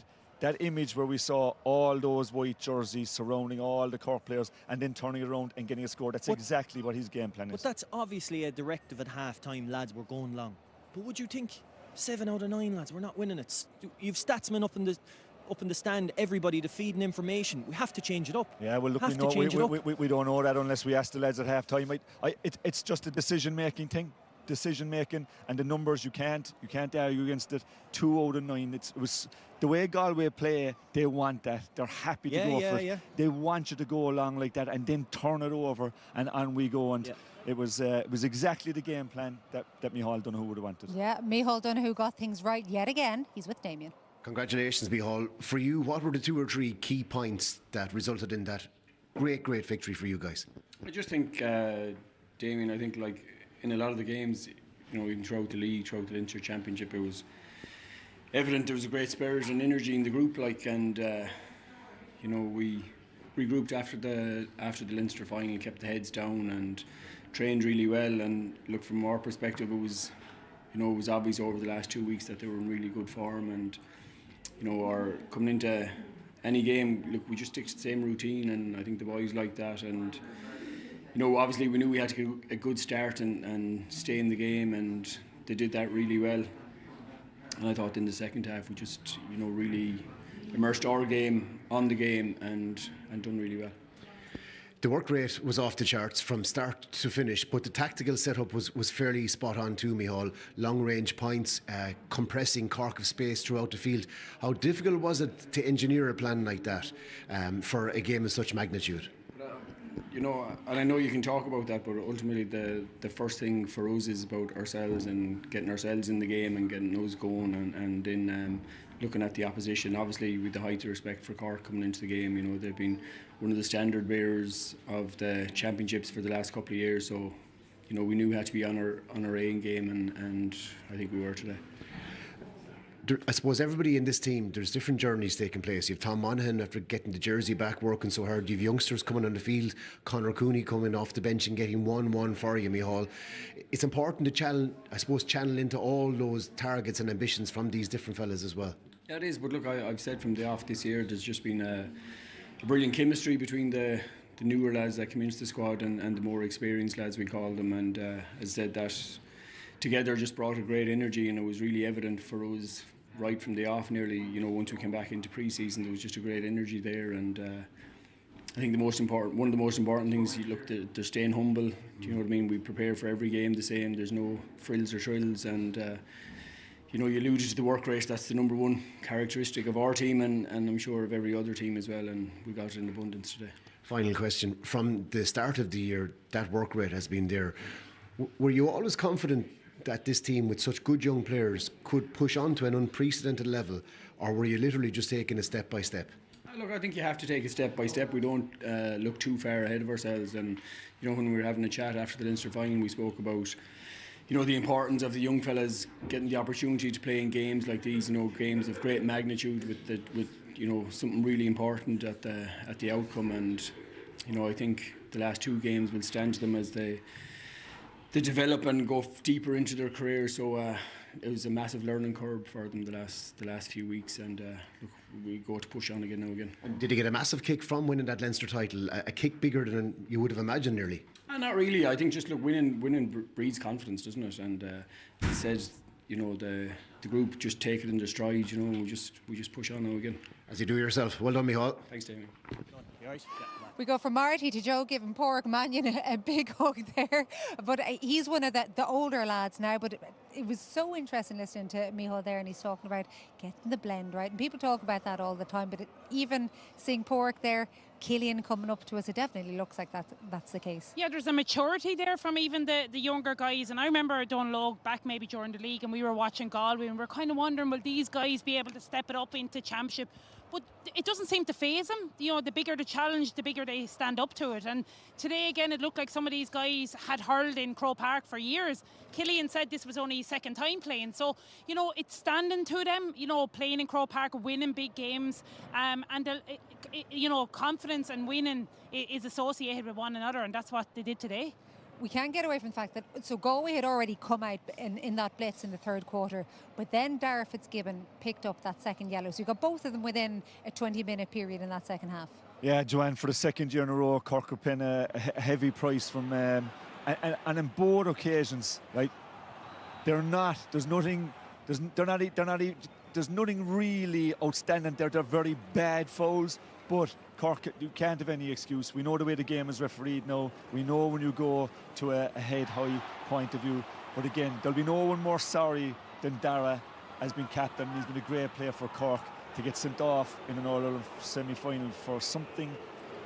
image where we saw all those white jerseys surrounding all the Cork players and then turning it around and getting a score, that's exactly what his game plan is. But that's obviously a directive at half-time, lads, we're going long. But would you think 7 out of 9, lads, we're not winning it? You've statsmen up in the stand, everybody to feed information. We have to change it up. Yeah, well, look, we don't know that unless we ask the lads at half time. It's just a decision-making thing. Decision-making and the numbers, you can't argue against it. 2 out of 9. It was the way Galway play. They want that. They're happy to go for it. Yeah. They want you to go along like that and then turn it over and on we go. And it was exactly the game plan that Micheál Donoghue would have wanted. Yeah, Micheál Donoghue got things right yet again. He's with Damien. Congratulations, Micheál. For you, what were the 2 or 3 key points that resulted in that great victory for you guys? I just think, Damien, I think like in a lot of the games, you know, even throughout the league, throughout the Leinster Championship, it was evident there was a great spirit and energy in the group. And you know, we regrouped after the Leinster final, kept the heads down and trained really well. And look, from our perspective, it was obvious over the last 2 weeks that they were in really good form. And you know, coming into any game, look, we just stick to the same routine, and I think the boys like that. And you know, obviously we knew we had to get a good start and stay in the game, and they did that really well. And I thought in the second half we just, you know, really immersed our game on the game and done really well. The work rate was off the charts from start to finish, but the tactical setup was fairly spot on too, Micheál. Long range points, compressing Cork of space throughout the field. How difficult was it to engineer a plan like that for a game of such magnitude? You know, and I know you can talk about that, but ultimately the first thing for us is about ourselves and getting ourselves in the game and getting us going, and then looking at the opposition. Obviously, with the height of respect for Cork coming into the game, you know, they've been one of the standard bearers of the championships for the last couple of years. So, you know, we knew we had to be on our A game, and I think we were today. I suppose everybody in this team, there's different journeys taking place. You have Tom Monaghan after getting the jersey back, working so hard. You have youngsters coming on the field, Conor Cooney coming off the bench and getting 1-1 for you, Micheál. It's important to channel into all those targets and ambitions from these different fellas as well. Yeah, it is, but look, I've said from the off this year, there's just been a brilliant chemistry between the newer lads that come into the squad and the more experienced lads, we call them. And as I said, that together just brought a great energy, and it was really evident for us right from the off nearly, you know, once we came back into pre-season, there was just a great energy there. And I think one of the most important things, you look, they're staying humble. Do you know what I mean? We prepare for every game the same. There's no frills or thrills. And you know, you alluded to the work rate. That's the number one characteristic of our team, and I'm sure of every other team as well. And we got it in abundance today. Final question: from the start of the year, that work rate has been there. Were you always confident that this team with such good young players could push on to an unprecedented level, or were you literally just taking it step by step? Look, I think you have to take it step by step. We don't look too far ahead of ourselves. And you know, when we were having a chat after the Leinster final, we spoke about, you know, the importance of the young fellas getting the opportunity to play in games like these. You know, games of great magnitude with you know, something really important at the outcome. And you know, I think the last 2 games will stand to them as they develop and go deeper into their career. So it was a massive learning curve for them the last few weeks, and look, we go to push on again now again. Did you get a massive kick from winning that Leinster title? A kick bigger than you would have imagined, nearly? Not really. I think just look, winning breeds confidence, doesn't it? And it says, you know, the the group just take it in their stride. You know, we just push on now again. As you do yourself. Well done, Micheál. Thanks, Damien. We go from Marty to Joe giving Pork Mannion a big hug there. But he's one of the older lads now. But it was so interesting listening to Micheál there, and he's talking about getting the blend right. And people talk about that all the time. But even seeing Pork there, Killian coming up to us, it definitely looks like that's the case. Yeah, there's a maturity there from even the younger guys. And I remember Dunlogue back maybe during the league, and we were watching Galway, and we were kind of wondering, will these guys be able to step it up into championship? But it doesn't seem to faze them. You know, the bigger the challenge, the bigger they stand up to it. And today, again, it looked like some of these guys had hurled in Croke Park for years. Killian said this was only his second time playing. So, you know, it's standing to them, you know, playing in Croke Park, winning big games. You know, confidence and winning is associated with one another. And that's what they did today. We can't get away from the fact that Galway had already come out in that blitz in the third quarter, but then Dara Fitzgibbon picked up that second yellow. So you got both of them within a 20-minute period in that second half. Yeah, Joanne, for the second year in a row, Cork are paying a heavy price from, and in both occasions, right? There's nothing really outstanding. They're very bad fouls. But Cork, you can't have any excuse. We know the way the game is refereed now. We know when you go to a head-high point of view. But again, there'll be no one more sorry than Dara has been captain. He's been a great player for Cork to get sent off in an All-Ireland semi-final for something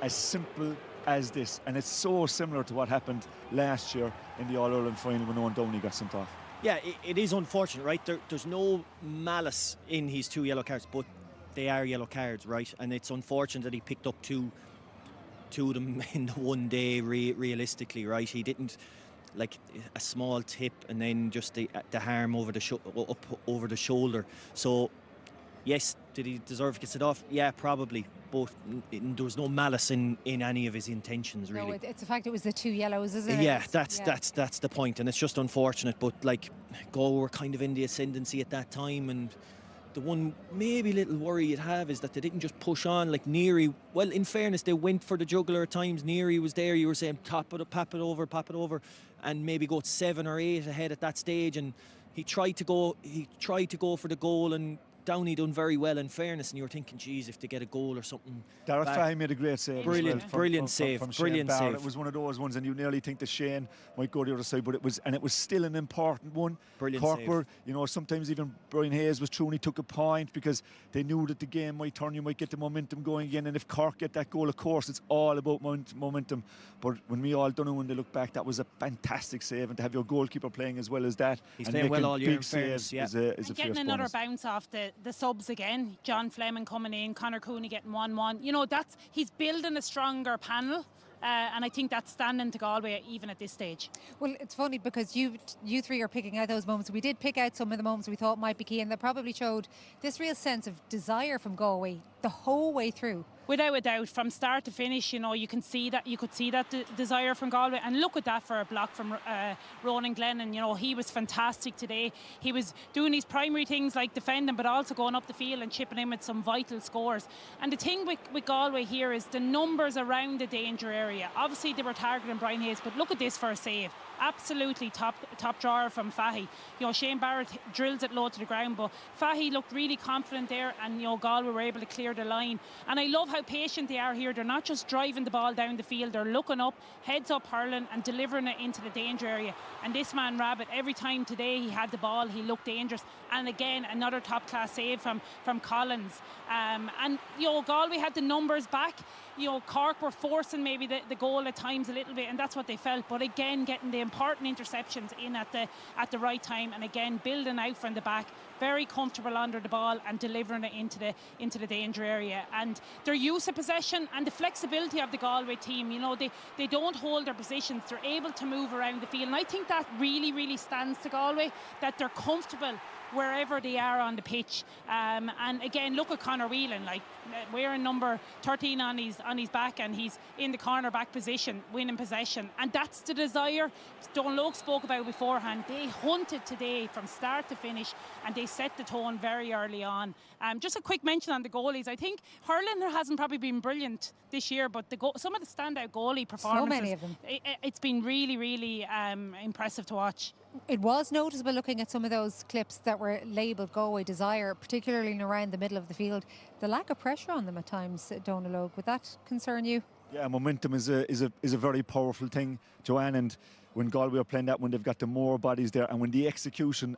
as simple as this. And it's so similar to what happened last year in the All-Ireland final when Owen Downey got sent off. Yeah, it is unfortunate, right? There's no malice in his 2 yellow cards, but they are yellow cards, right? And it's unfortunate that he picked up two of them in the one day, realistically, right? He didn't, like, a small tip and then just the harm over up over the shoulder. So, yes, did he deserve to get set off? Yeah, probably. But there was no malice in any of his intentions, really. No, it's the fact it was the 2 yellows, isn't it? Yeah, that's the point, and it's just unfortunate. But like, Galway were kind of in the ascendancy at that time, and the one maybe little worry you'd have is that they didn't just push on. Like Neary, well, in fairness, they went for the juggler at times. Neary was there, you were saying pop it over, and maybe go 7 or 8 ahead at that stage. And he tried to go for the goal, and Downey done very well, in fairness, and you were thinking, geez, if they get a goal or something. Dara Fahy made a great save. Brilliant save. It was one of those ones, and you nearly think that Shane might go the other side, but it was still an important one. Brilliant Cork save. were, you know, sometimes even Brian Hayes was true, and he took a point because they knew that the game might turn, you might get the momentum going again, and if Cork get that goal, of course, it's all about momentum. But when we all done it, when they look back, that was a fantastic save, and to have your goalkeeper playing as well as that, he's and playing well all year, big saves, is a and fierce getting another bonus. bounce off the subs again. John Fleming coming in, Conor Cooney getting 1-1. You know, he's building a stronger panel. And I think that's standing to Galway even at this stage. Well, it's funny because you three are picking out those moments. We did pick out some of the moments we thought might be key, and they probably showed this real sense of desire from Galway the whole way through. Without a doubt, from start to finish, you know, you could see that desire from Galway, and look at that for a block from Ronan Glennon. You know, he was fantastic today. He was doing his primary things like defending, but also going up the field and chipping in with some vital scores. And the thing with Galway here is the numbers around the danger area. Obviously, they were targeting Brian Hayes, but look at this for a save. Absolutely top drawer from Fahy. You know, Shane Barrett drills it low to the ground, but Fahy looked really confident there, and, you know, Galway were able to clear the line. And I love how patient they are here. They're not just driving the ball down the field, they're looking up, heads up hurling and delivering it into the danger area. And this man Rabbit, every time today he had the ball, he looked dangerous. And again, another top class save from Collins. And, you know, Galway had the numbers back. You know, Cork were forcing maybe the goal at times a little bit, and that's what they felt. But again, getting the important interceptions in at the right time, and again building out from the back, very comfortable under the ball and delivering it into the danger area. And their use of possession and the flexibility of the Galway team, you know, they don't hold their positions, they're able to move around the field, and I think that really, really stands to Galway, that they're comfortable wherever they are on the pitch. And again, look at Conor Whelan, like wearing number 13 on his back, and he's in the corner back position, winning possession, and that's the desire Dunlogue spoke about beforehand. They hunted today from start to finish, and they set the tone very early on. Just a quick mention on the goalies. I think hurling hasn't probably been brilliant this year, but some of the standout goalie performances. So many of them. It's been really, really impressive to watch. It was noticeable looking at some of those clips that were labelled Galway Desire, particularly around the middle of the field. The lack of pressure on them at times, Donal Óg, would that concern you? Yeah, momentum is a very powerful thing, Joanne, and when Galway are playing that, when they've got the more bodies there, and when the execution,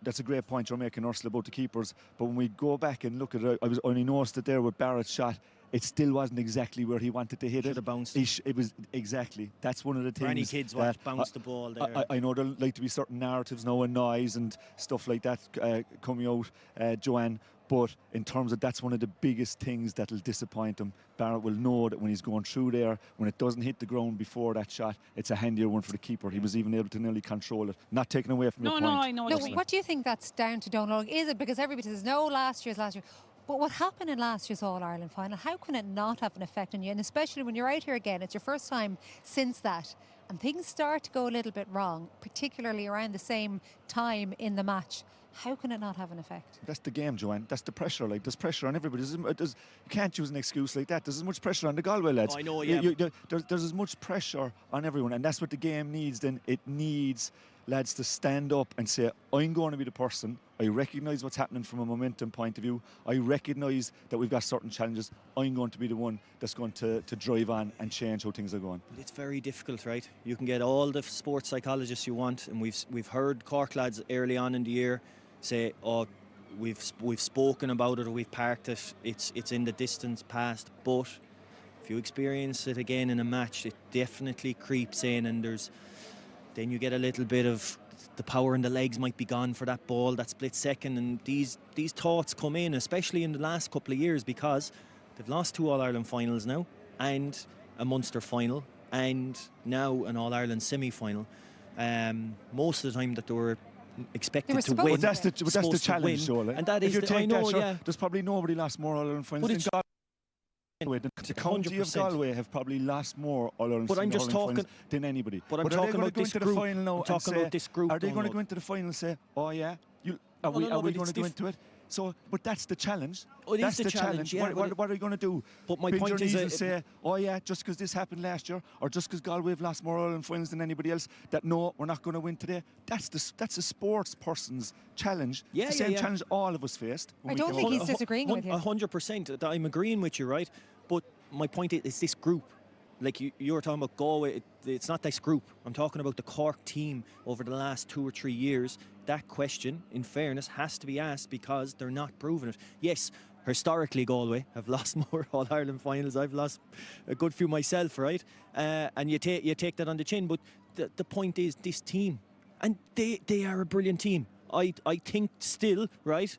that's a great point you're making, Ursula, about the keepers. But when we go back and look at it, I was only noticed that there with Barrett's shot, it still wasn't exactly where he wanted to hit it. Should have bounced. It was exactly. That's one of the things. Any kids bounce the ball there. I know there like to be certain narratives now and noise and stuff like that coming out, Joanne. But in terms of that's one of the biggest things that'll disappoint him. Barrett will know that when he's going through there, when it doesn't hit the ground before that shot, it's a handier one for the keeper. He was even able to nearly control it. Not taken away from your point. No, I know. What do you think that's down to, Donal Óg? Is it because everybody says, no, last year? But what happened in last year's All-Ireland final, how can it not have an effect on you? And especially when you're out here again, it's your first time since that, and things start to go a little bit wrong, particularly around the same time in the match. How can it not have an effect? That's the game, Joanne. That's the pressure. Like, there's pressure on everybody. You can't use an excuse like that. There's as much pressure on the Galway lads. I know, yeah. There's as much pressure on everyone, and that's what the game needs. Then it needs lads to stand up and say, I'm going to be the person. I recognise what's happening from a momentum point of view. I recognise that we've got certain challenges. I'm going to be the one that's going to drive on and change how things are going. It's very difficult, right? You can get all the sports psychologists you want, and we've heard Cork lads early on in the year say, oh, we've spoken about it, or we've parked it, it's in the distance past. But if you experience it again in a match, it definitely creeps in, and then you get a little bit of the power in the legs might be gone for that ball, that split second, and these thoughts come in, especially in the last couple of years, because they've lost 2 All-Ireland finals now, and a Munster final, and now an All-Ireland semi-final. Most of the time that they were expected to win. But that's the challenge, Joel. And that is, there's probably nobody lost more All-Ireland finals than Galway. The county of Galway have probably lost more All-Ireland finals than anybody. But I'm talking about this group. I'm talking about this group. Are they going to go into the final and say, oh yeah, are we going to go into it? So, but that's the challenge. That's the challenge. Yeah, what are you going to do? But my point is, say, oh yeah, just because this happened last year, or just because Galway have lost more Ireland finals than anybody else, that no, we're not going to win today. That's a sports person's challenge. Yeah, it's the same challenge all of us faced. I don't think he's disagreeing with you. 100%. I'm agreeing with you, right? But my point is this group. Like you were talking about Galway, it's not this group. I'm talking about the Cork team over the last 2 or 3 years. That question, in fairness, has to be asked because they're not proving it. Yes, historically Galway have lost more All-Ireland finals. I've lost a good few myself, right? And you take that on the chin. But the point is this team, and they are a brilliant team. I think still, right,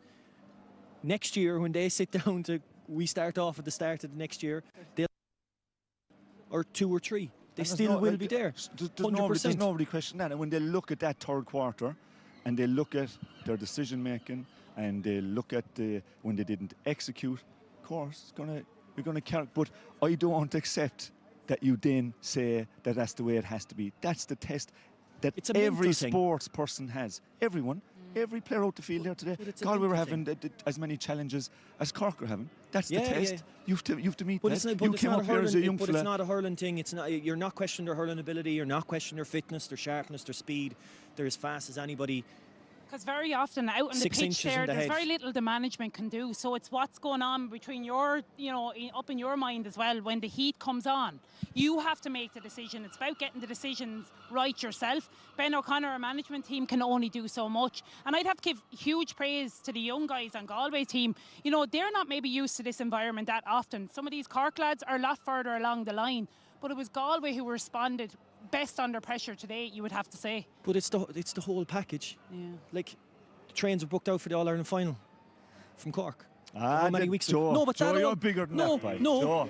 next year when they sit down we start off at the start of the next year, or 2 or 3. They still will be there. There's nobody questioning that. And when they look at that third quarter and they look at their decision making and they look at when they didn't execute, of course, you're going to count. But I don't accept that you then say that that's the way it has to be. That's the test that every sports person has. Everyone. Every player out the field here today. Galway were having as many challenges as Cork are having. That's the test. Yeah. You have to meet that. You came up here as a young fella. But it's not a hurling thing. You're not questioning their hurling ability. You're not questioning their fitness, their sharpness, their speed. They're as fast as anybody. Because very often out on the pitch there's very little the management can do. So it's what's going on between up in your mind as well. When the heat comes on, you have to make the decision. It's about getting the decisions right yourself. Ben O'Connor, our management team, can only do so much. And I'd have to give huge praise to the young guys on Galway's team. They're not maybe used to this environment that often. Some of these Cork lads are a lot further along the line. But it was Galway who responded best under pressure today, you would have to say. But it's the whole package. Yeah. Like, the trains were booked out for the All-Ireland final from Cork. How many weeks ago? No, but you're bigger than that.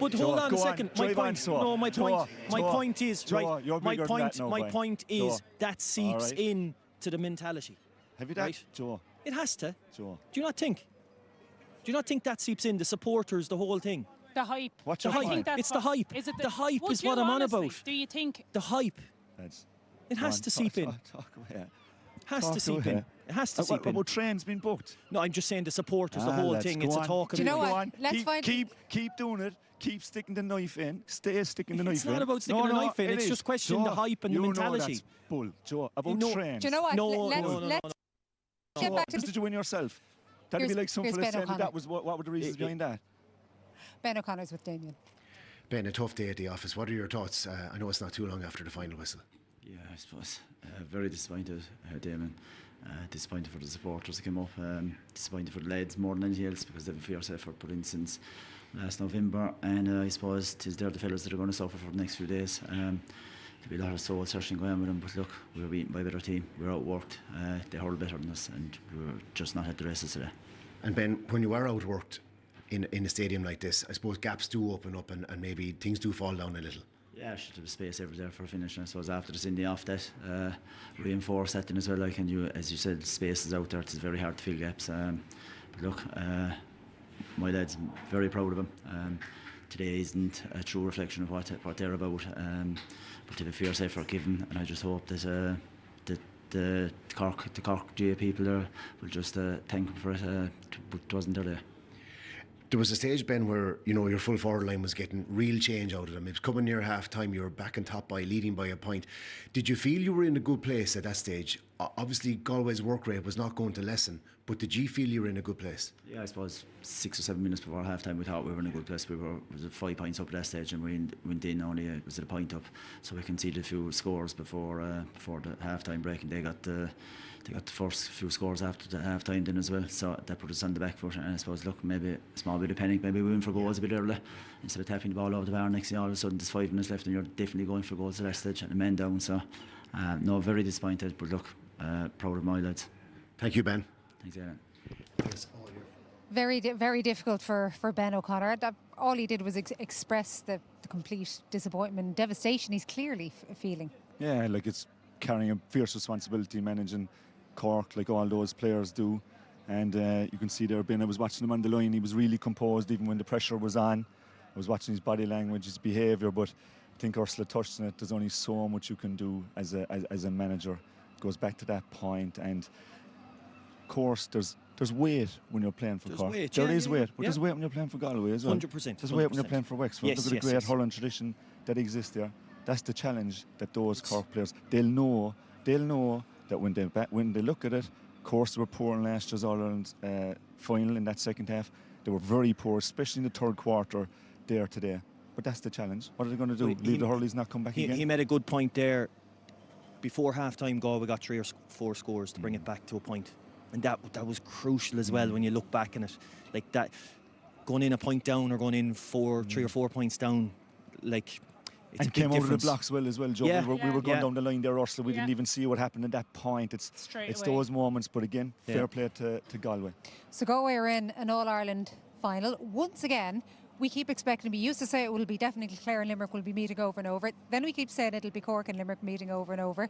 But hold on a second. My point is, right, my point is that seeps in to the mentality. Have you that, right? Joe? It has to. Joe. Do you not think? Do you not think that seeps in? The supporters, the whole thing. The hype. What's the hype? It's the hype. Is it the hype is what I'm on about. Do you think? The hype. It has to seep in. Talk about it. Has to seep in. It has to seep in. What about trains being booked? No, I'm just saying the supporters, the whole thing. It's a talk. Do you know what? Keep doing it. Keep sticking the knife in. Stay sticking the knife in. It's not about sticking the knife in. It's just questioning the hype and the mentality. Know that's bull, Joe. About trains. Do you know what? No. Let's get back to just did you win yourself? That'd be like something saying that was what were the reasons behind that? Ben O'Connor's with Damien. Ben, a tough day at the office. What are your thoughts? I know it's not too long after the final whistle. Yeah, I suppose very disappointed, Damon. Disappointed for the supporters that came up. Disappointed for the lads more than anything else because they've a fierce effort put in since last November, and I suppose they're the fellas that are going to suffer for the next few days. There'll be a lot of soul searching going on with them, but look, we were beaten by a better team. We were outworked. They hurled better than us, and we were just not at the races today. And Ben, when you are outworked in a stadium like this, I suppose gaps do open up and maybe things do fall down a little. Yeah, there was space every there for a finish, and I suppose after the Cindy off that, reinforce that then as well. Like, and you, as you said, space is out there. It's very hard to fill gaps. But look, my lads, very proud of them. Today isn't a true reflection of what they're about, but they've a fierce effort given, and I just hope that the Cork GA people there will just thank them for it. But it wasn't their day. There was a stage, Ben, where your full forward line was getting real change out of them. It was coming near half time. You were back on top by leading by a point. Did you feel you were in a good place at that stage? Obviously, Galway's work rate was not going to lessen, but did you feel you were in a good place? Yeah, I suppose 6 or 7 minutes before half time, we thought we were in a good place. We were 5 points up at that stage, and we went in only was it a point up. So we conceded a few scores before the half time break, and they got the first few scores after the half time then as well. So that put us on the back foot, and I suppose, look, maybe a small bit of panic, maybe we went for goals a bit early instead of tapping the ball over the bar. Next thing, all of a sudden there's 5 minutes left and you're definitely going for goals at that stage and the men down. So no, very disappointed, but look, proud of my lads. Thank you, Ben. Thanks, Aaron. Very difficult for Ben O'Connor. All he did was express the complete disappointment, devastation he's clearly feeling. Yeah, like it's carrying a fierce responsibility managing Cork like all those players do, and you can see there, Ben, I was watching him on the line, he was really composed even when the pressure was on. I was watching his body language, his behaviour, but I think Ursula touched on it. There's only so much you can do as a manager. It goes back to that point, and of course there's weight when you're playing for Cork. There is weight, but there's weight when you're playing for Galway as well. 100%. There's weight when you're playing for Wexford. Look at the great hurling tradition that exists there. That's the challenge that those Cork players, they'll know that when they look at it, of course they were poor in last year's All-Ireland final in that second half. They were very poor, especially in the third quarter there today. But that's the challenge. What are they going to do? Leave the hurleys not come back again? He made a good point there. Before half-time, Galway got 3 or 4 scores to bring it back to a point. And that was crucial as well when you look back on it. Like that, going in a point down or going in 3 or 4 points down, like... It's and came out of the blocks well as well, Joe. Yeah. We were going down the line there, Ursula. We didn't even see what happened at that point. It's those moments, but again, fair play to Galway. So Galway are in an All-Ireland final. Once again, we keep expecting, we used to say it will be definitely Clare and Limerick will be meeting over and over. Then we keep saying it'll be Cork and Limerick meeting over and over.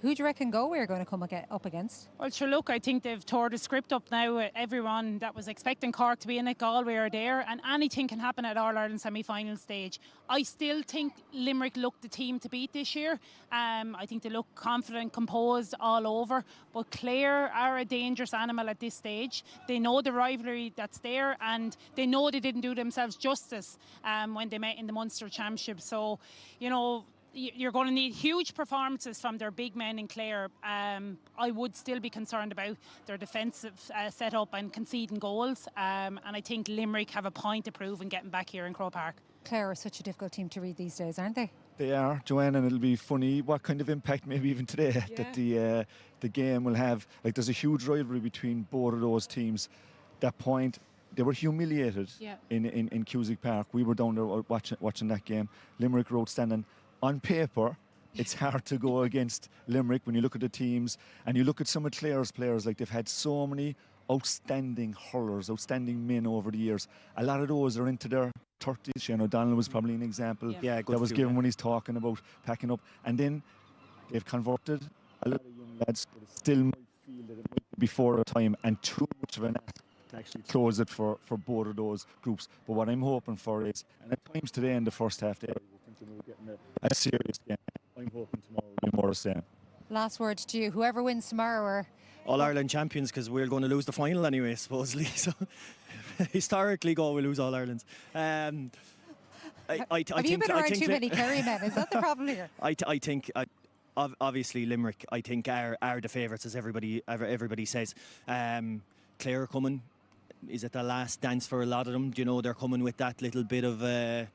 Who do you reckon Galway are going to come up against? Well, sure, look, I think they've tore the script up now. Everyone that was expecting Cork to be in it, Galway are there, and anything can happen at All-Ireland semi-final stage. I still think Limerick look the team to beat this year. I think they look confident, composed all over, but Clare are a dangerous animal at this stage. They know the rivalry that's there, and they know they didn't do themselves justice when they met in the Munster Championship. So, you're going to need huge performances from their big men in Clare. I would still be concerned about their defensive setup and conceding goals. And I think Limerick have a point to prove in getting back here in Croke Park. Clare are such a difficult team to read these days, aren't they? They are, Joanne, and it'll be funny what kind of impact maybe even today that the game will have. Like, there's a huge rivalry between both of those teams. That point, they were humiliated in Cusack Park. We were down there watching that game. Limerick were outstanding. On paper, it's hard to go against Limerick when you look at the teams and you look at some of Clare's players. Like, they've had so many outstanding hurlers, outstanding men over the years. A lot of those are into their 30s. Shane O'Donnell was probably an example that was given when he's talking about packing up. And then they've converted a lot of young lads, but it still might feel that it might be before a time and too much of an ask to actually close it for both of those groups. But what I'm hoping for is, and at times today in the first half, we're getting a serious game. I'm hoping tomorrow will be more the same. Last word to you. Whoever wins tomorrow, or All-Ireland champions, because we're going to lose the final anyway, supposedly. So historically, Galway lose All-Irelands. have you been around too many Kerry men? Is that the problem here? I think obviously Limerick, I think, are the favourites, as everybody says. Clare are coming. Is it the last dance for a lot of them? Do you know, they're coming with that little bit of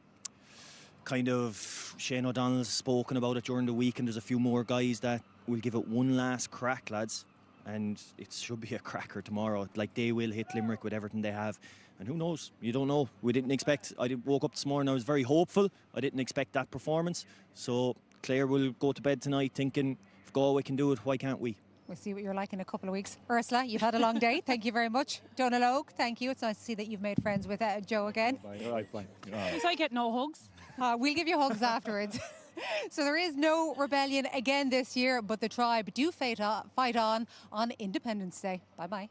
kind of, Shane O'Donnell's spoken about it during the week, and there's a few more guys that will give it one last crack, lads. And it should be a cracker tomorrow. Like, they will hit Limerick with everything they have. And who knows? You don't know. We didn't expect. Woke up this morning, I was very hopeful. I didn't expect that performance. So Clare will go to bed tonight thinking, if Galway can do it, why can't we? We'll see what you're like in a couple of weeks. Ursula, you've had a long day. Thank you very much. Donal Oak, thank you. It's nice to see that you've made friends with Joe again. All right, fine. So I get no hugs. We'll give you hugs afterwards. So there is no rebellion again this year, but the tribe do fight on Independence Day. Bye-bye.